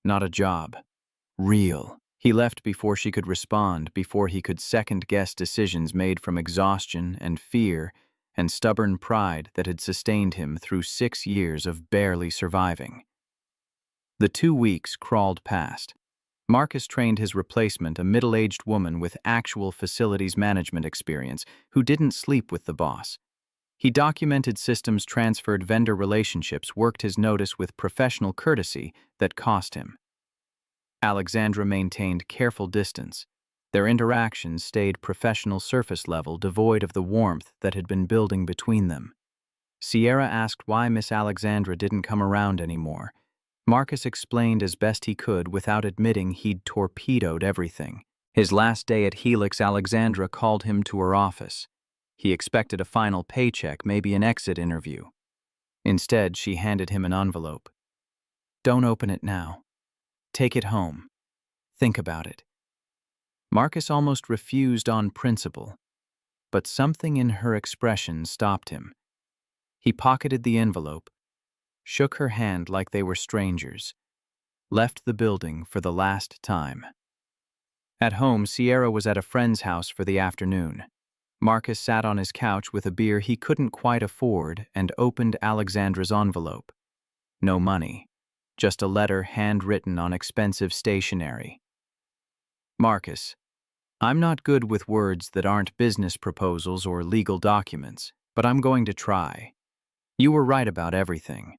Not a job. Real. He left before she could respond, before he could second-guess decisions made from exhaustion and fear and stubborn pride that had sustained him through 6 years of barely surviving. The 2 weeks crawled past. Marcus trained his replacement, a middle-aged woman with actual facilities management experience, who didn't sleep with the boss. He documented systems, transferred vendor relationships, worked his notice with professional courtesy that cost him. Alexandra maintained careful distance. Their interactions stayed professional surface level, devoid of the warmth that had been building between them. Sierra asked why Miss Alexandra didn't come around anymore. Marcus explained as best he could without admitting he'd torpedoed everything. His last day at Helix, Alexandra called him to her office. He expected a final paycheck, maybe an exit interview. Instead, she handed him an envelope. "Don't open it now. Take it home. Think about it." Marcus almost refused on principle, but something in her expression stopped him. He pocketed the envelope, shook her hand like they were strangers, left the building for the last time. At home, Sierra was at a friend's house for the afternoon. Marcus sat on his couch with a beer he couldn't quite afford and opened Alexandra's envelope. No money, just a letter handwritten on expensive stationery. "Marcus, I'm not good with words that aren't business proposals or legal documents, but I'm going to try. You were right about everything.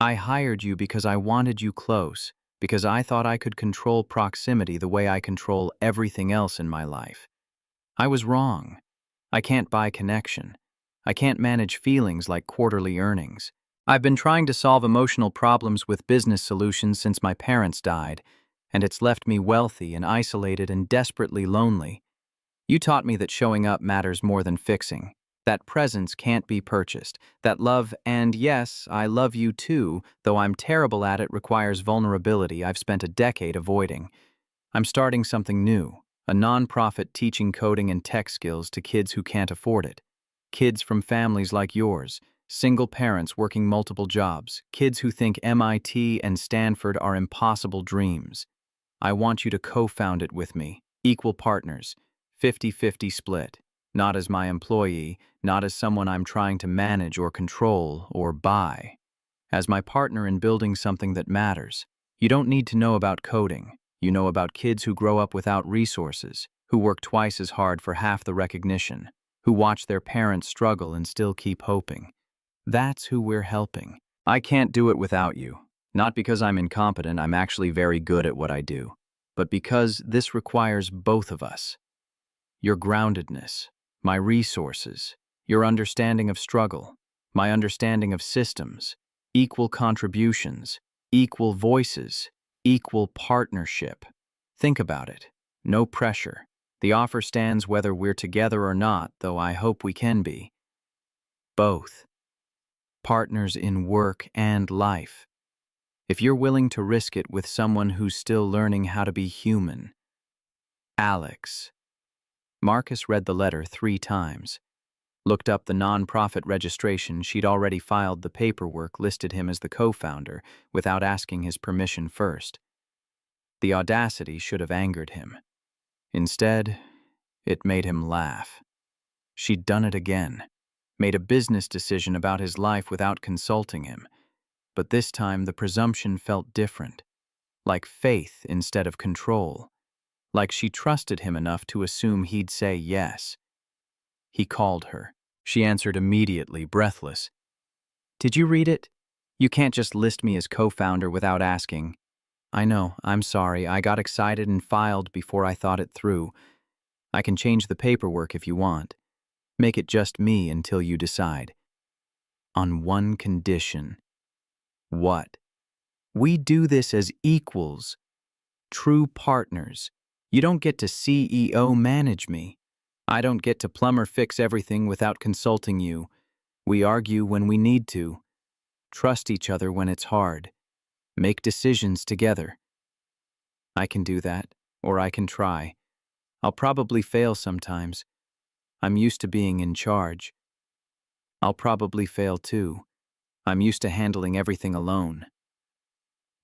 I hired you because I wanted you close, because I thought I could control proximity the way I control everything else in my life. I was wrong. I can't buy connection. I can't manage feelings like quarterly earnings. I've been trying to solve emotional problems with business solutions since my parents died, and it's left me wealthy and isolated and desperately lonely. You taught me that showing up matters more than fixing, that presence can't be purchased, that love, and yes, I love you too, though I'm terrible at it, requires vulnerability I've spent a decade avoiding. I'm starting something new, a nonprofit teaching coding and tech skills to kids who can't afford it. Kids from families like yours, single parents working multiple jobs, kids who think MIT and Stanford are impossible dreams. I want you to co-found it with me, equal partners, 50-50 split, not as my employee, not as someone I'm trying to manage or control or buy. As my partner in building something that matters. You don't need to know about coding. You know about kids who grow up without resources, who work twice as hard for half the recognition, who watch their parents struggle and still keep hoping. That's who we're helping. I can't do it without you. Not because I'm incompetent, I'm actually very good at what I do, but because this requires both of us. Your groundedness, my resources, your understanding of struggle, my understanding of systems, equal contributions, equal voices, equal partnership. Think about it. No pressure. The offer stands whether we're together or not, though I hope we can be. Both. Partners in work and life. If you're willing to risk it with someone who's still learning how to be human. Alex. Marcus read the letter 3 times. Looked up the nonprofit registration. She'd already filed the paperwork, listed him as the co-founder, without asking his permission first. The audacity should have angered him. Instead, it made him laugh. She'd done it again. Made a business decision about his life without consulting him. But this time the presumption felt different. Like faith instead of control. Like she trusted him enough to assume he'd say yes. He called her. She answered immediately, breathless. "Did you read it? You can't just list me as co-founder without asking." "I know, I'm sorry. I got excited and filed before I thought it through. I can change the paperwork if you want. Make it just me until you decide." "On one condition." "What?" "We do this as equals. True partners. You don't get to CEO manage me. I don't get to plumber fix everything without consulting you. We argue when we need to. Trust each other when it's hard. Make decisions together." "I can do that, or I can try. I'll probably fail sometimes. I'm used to being in charge." "I'll probably fail too. I'm used to handling everything alone."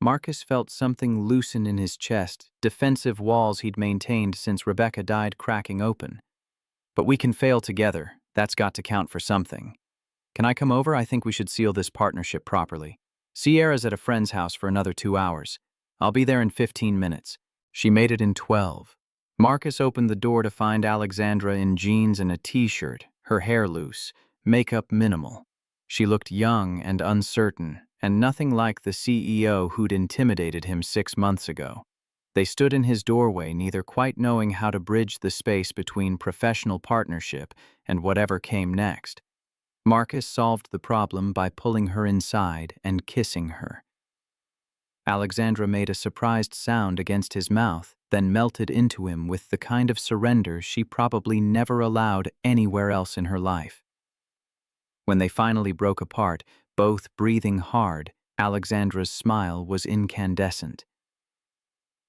Marcus felt something loosen in his chest, defensive walls he'd maintained since Rebecca died cracking open. "But we can fail together. That's got to count for something. Can I come over? I think we should seal this partnership properly." Sierra's at a friend's house for another 2 hours. I'll be there in 15 minutes. She made it in 12. Marcus opened the door to find Alexandra in jeans and a t-shirt, her hair loose, makeup minimal. She looked young and uncertain, and nothing like the CEO who'd intimidated him 6 months ago. They stood in his doorway, neither quite knowing how to bridge the space between professional partnership and whatever came next. Marcus solved the problem by pulling her inside and kissing her. Alexandra made a surprised sound against his mouth, then melted into him with the kind of surrender she probably never allowed anywhere else in her life. When they finally broke apart, both breathing hard, Alexandra's smile was incandescent.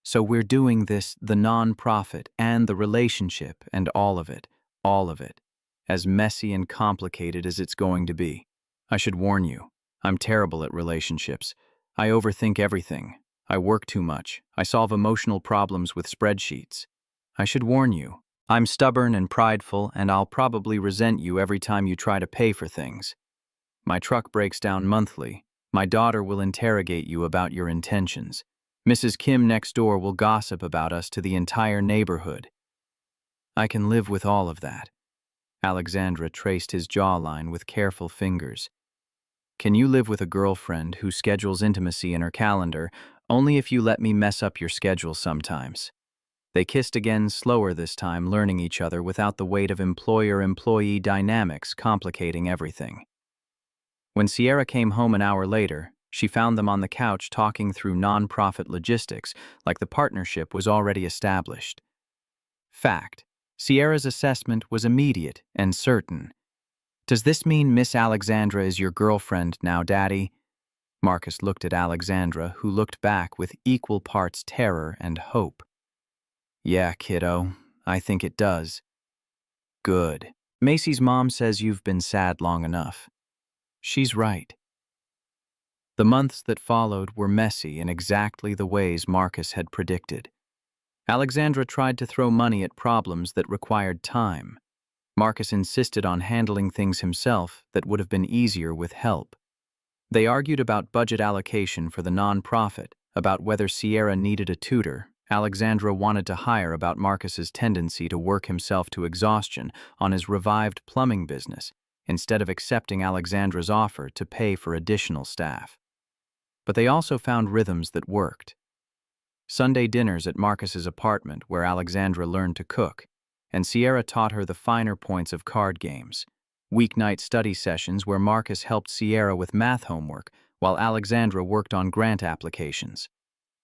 So we're doing this, the non-profit and the relationship and all of it, as messy and complicated as it's going to be. I should warn you, I'm terrible at relationships. I overthink everything. I work too much. I solve emotional problems with spreadsheets. I should warn you, I'm stubborn and prideful, and I'll probably resent you every time you try to pay for things. My truck breaks down monthly. My daughter will interrogate you about your intentions. Mrs. Kim next door will gossip about us to the entire neighborhood. I can live with all of that. Alexandra traced his jawline with careful fingers. Can you live with a girlfriend who schedules intimacy in her calendar only if you let me mess up your schedule sometimes? They kissed again, slower this time, learning each other without the weight of employer-employee dynamics complicating everything. When Sierra came home an hour later, she found them on the couch talking through non-profit logistics like the partnership was already established. Fact: Sierra's assessment was immediate and certain. Does this mean Miss Alexandra is your girlfriend now, Daddy? Marcus looked at Alexandra, who looked back with equal parts terror and hope. Yeah, kiddo, I think it does. Good. Macy's mom says you've been sad long enough. She's right. The months that followed were messy in exactly the ways Marcus had predicted. Alexandra tried to throw money at problems that required time. Marcus insisted on handling things himself that would have been easier with help. They argued about budget allocation for the non-profit, about whether Sierra needed a tutor. Alexandra wanted to hire about Marcus's tendency to work himself to exhaustion on his revived plumbing business, instead of accepting Alexandra's offer to pay for additional staff. But they also found rhythms that worked. Sunday dinners at Marcus's apartment, where Alexandra learned to cook, and Sierra taught her the finer points of card games. Weeknight study sessions where Marcus helped Sierra with math homework, while Alexandra worked on grant applications.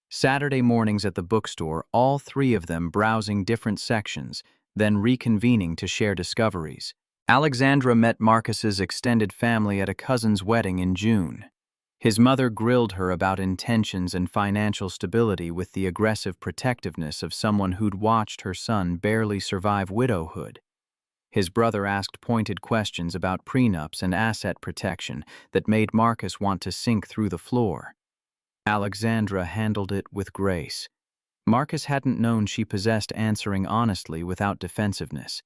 Saturday mornings at the bookstore, all three of them browsing different sections, then reconvening to share discoveries. Alexandra met Marcus's extended family at a cousin's wedding in June. His mother grilled her about intentions and financial stability with the aggressive protectiveness of someone who'd watched her son barely survive widowhood. His brother asked pointed questions about prenups and asset protection that made Marcus want to sink through the floor. Alexandra handled it with grace. Marcus hadn't known she possessed answering honestly without defensiveness.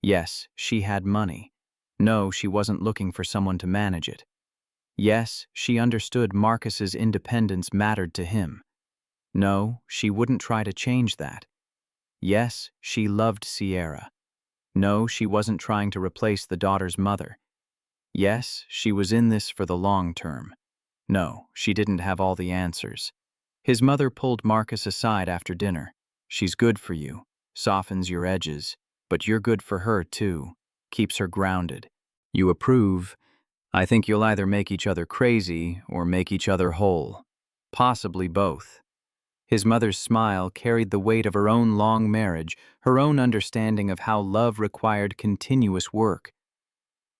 Yes, she had money. No, she wasn't looking for someone to manage it. Yes, she understood Marcus's independence mattered to him. No, she wouldn't try to change that. Yes, she loved Sierra. No, she wasn't trying to replace the daughter's mother. Yes, she was in this for the long term. No, she didn't have all the answers. His mother pulled Marcus aside after dinner. She's good for you, softens your edges, but you're good for her too, keeps her grounded. You approve. I think you'll either make each other crazy or make each other whole. Possibly both. His mother's smile carried the weight of her own long marriage, her own understanding of how love required continuous work.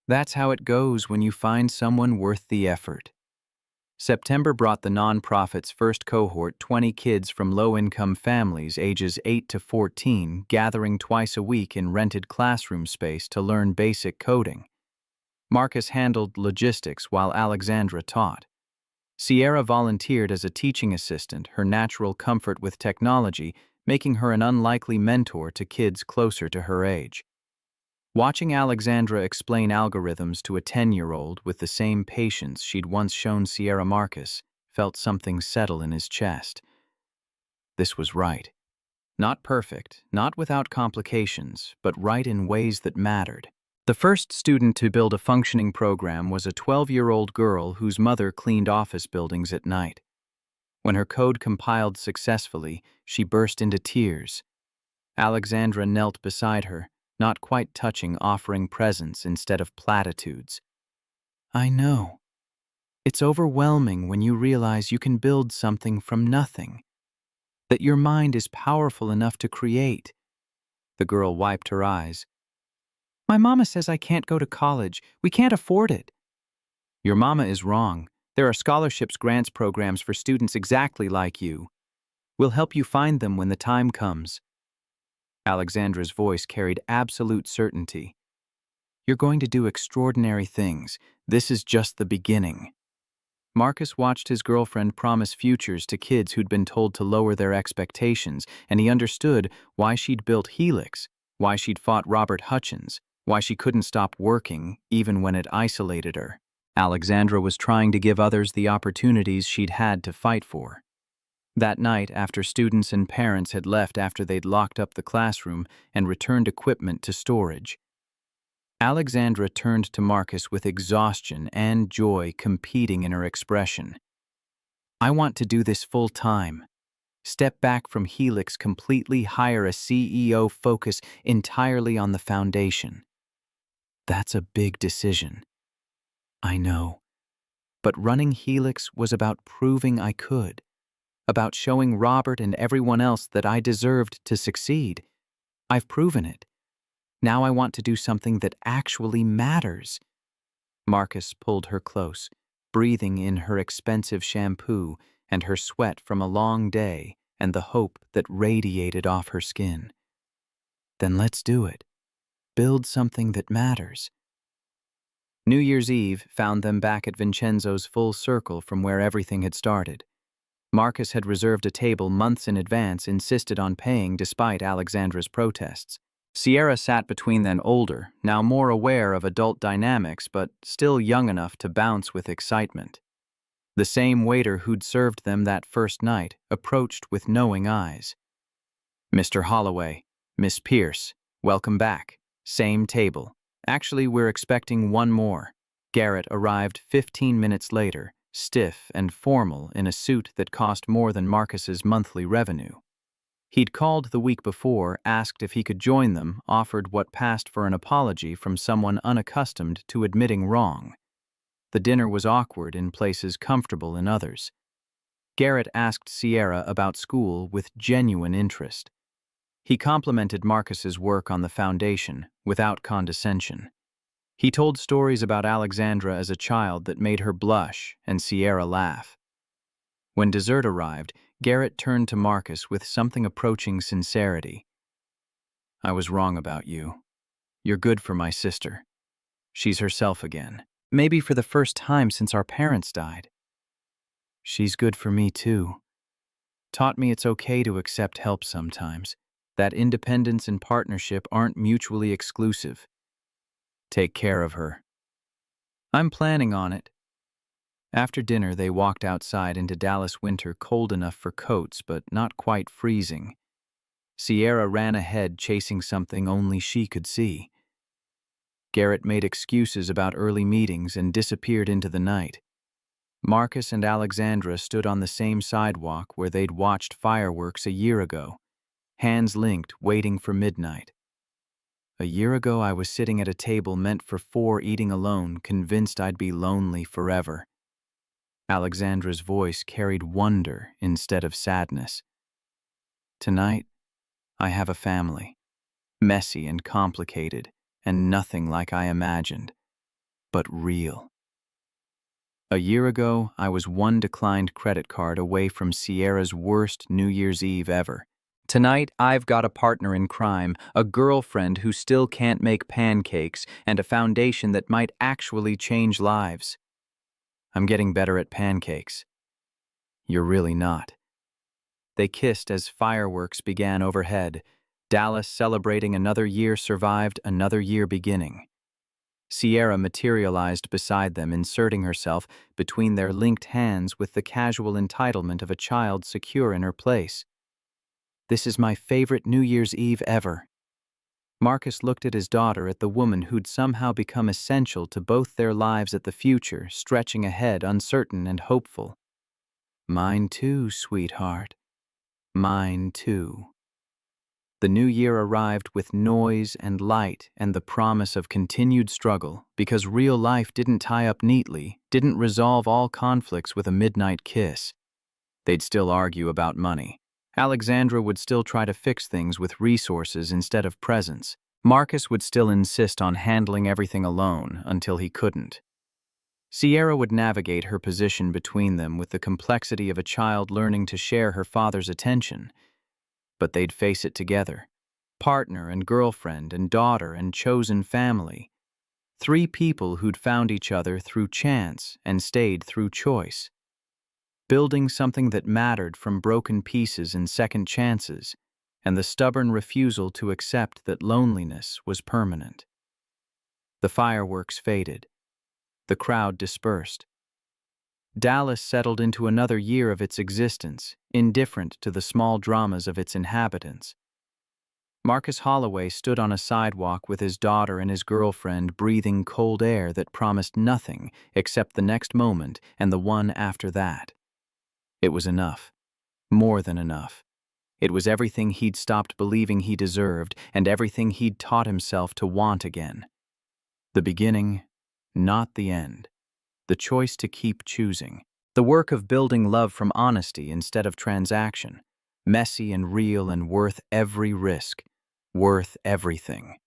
That's how it goes when you find someone worth the effort. September brought the nonprofit's first cohort, 20 kids from low-income families ages 8 to 14, gathering twice a week in rented classroom space to learn basic coding. Marcus handled logistics while Alexandra taught. Sierra volunteered as a teaching assistant, her natural comfort with technology making her an unlikely mentor to kids closer to her age. Watching Alexandra explain algorithms to a 10-year-old with the same patience she'd once shown Sierra Marcus felt something settle in his chest. This was right. Not perfect, not without complications, but right in ways that mattered. The first student to build a functioning program was a 12-year-old girl whose mother cleaned office buildings at night. When her code compiled successfully, she burst into tears. Alexandra knelt beside her, not quite touching, offering presence instead of platitudes. I know. It's overwhelming when you realize you can build something from nothing, that your mind is powerful enough to create. The girl wiped her eyes. My mama says I can't go to college. We can't afford it. Your mama is wrong. There are scholarships, grants programs for students exactly like you. We'll help you find them when the time comes. Alexandra's voice carried absolute certainty. You're going to do extraordinary things. This is just the beginning. Marcus watched his girlfriend promise futures to kids who'd been told to lower their expectations, and he understood why she'd built Helix, why she'd fought Robert Hutchins, why she couldn't stop working even when it isolated her. Alexandra was trying to give others the opportunities she'd had to fight for. That night, after students and parents had left after they'd locked up the classroom and returned equipment to storage, Alexandra turned to Marcus with exhaustion and joy competing in her expression. I want to do this full time. Step back from Helix completely, hire a CEO, focus entirely on the foundation. That's a big decision. I know. But running Helix was about proving I could, about showing Robert and everyone else that I deserved to succeed. I've proven it. Now I want to do something that actually matters. Marcus pulled her close, breathing in her expensive shampoo and her sweat from a long day and the hope that radiated off her skin. Then let's do it. Build something that matters. New Year's Eve found them back at Vincenzo's full circle from where everything had started. Marcus had reserved a table months in advance, insisted on paying despite Alexandra's protests. Sierra sat between them, older, now more aware of adult dynamics, but still young enough to bounce with excitement. The same waiter who'd served them that first night approached with knowing eyes. Mr. Holloway, Miss Pierce, welcome back. Same table. Actually, we're expecting one more. Garrett arrived 15 minutes later, stiff and formal in a suit that cost more than Marcus's monthly revenue. He'd called the week before, asked if he could join them, offered what passed for an apology from someone unaccustomed to admitting wrong. The dinner was awkward in places, comfortable in others. Garrett asked Sierra about school with genuine interest. He complimented Marcus's work on the foundation, without condescension. He told stories about Alexandra as a child that made her blush and Sierra laugh. When dessert arrived, Garrett turned to Marcus with something approaching sincerity. I was wrong about you. You're good for my sister. She's herself again. Maybe for the first time since our parents died. She's good for me too. Taught me it's okay to accept help sometimes. That independence and partnership aren't mutually exclusive. Take care of her. I'm planning on it. After dinner, they walked outside into Dallas winter, cold enough for coats, but not quite freezing. Sierra ran ahead, chasing something only she could see. Garrett made excuses about early meetings and disappeared into the night. Marcus and Alexandra stood on the same sidewalk where they'd watched fireworks a year ago, hands linked, waiting for midnight. A year ago, I was sitting at a table meant for four, eating alone, convinced I'd be lonely forever. Alexandra's voice carried wonder instead of sadness. Tonight, I have a family, messy and complicated, and nothing like I imagined, but real. A year ago, I was one declined credit card away from Sierra's worst New Year's Eve ever. Tonight, I've got a partner in crime, a girlfriend who still can't make pancakes, and a foundation that might actually change lives. I'm getting better at pancakes. You're really not. They kissed as fireworks began overhead, Dallas, celebrating another year survived, another year beginning. Sierra materialized beside them, inserting herself between their linked hands with the casual entitlement of a child secure in her place. "This is my favorite New Year's Eve ever." Marcus looked at his daughter, at the woman who'd somehow become essential to both their lives, at the future, stretching ahead, uncertain and hopeful. "Mine too, sweetheart. Mine too." The new year arrived with noise and light and the promise of continued struggle, because real life didn't tie up neatly, didn't resolve all conflicts with a midnight kiss. They'd still argue about money. Alexandra would still try to fix things with resources instead of presents. Marcus would still insist on handling everything alone until he couldn't. Sierra would navigate her position between them with the complexity of a child learning to share her father's attention. But they'd face it together. Partner and girlfriend and daughter and chosen family. Three people who'd found each other through chance and stayed through choice. Building something that mattered from broken pieces and second chances, and the stubborn refusal to accept that loneliness was permanent. The fireworks faded. The crowd dispersed. Dallas settled into another year of its existence, indifferent to the small dramas of its inhabitants. Marcus Holloway stood on a sidewalk with his daughter and his girlfriend, breathing cold air that promised nothing except the next moment and the one after that. It was enough. More than enough. It was everything he'd stopped believing he deserved, and everything he'd taught himself to want again. The beginning, not the end. The choice to keep choosing. The work of building love from honesty instead of transaction. Messy and real and worth every risk. Worth everything.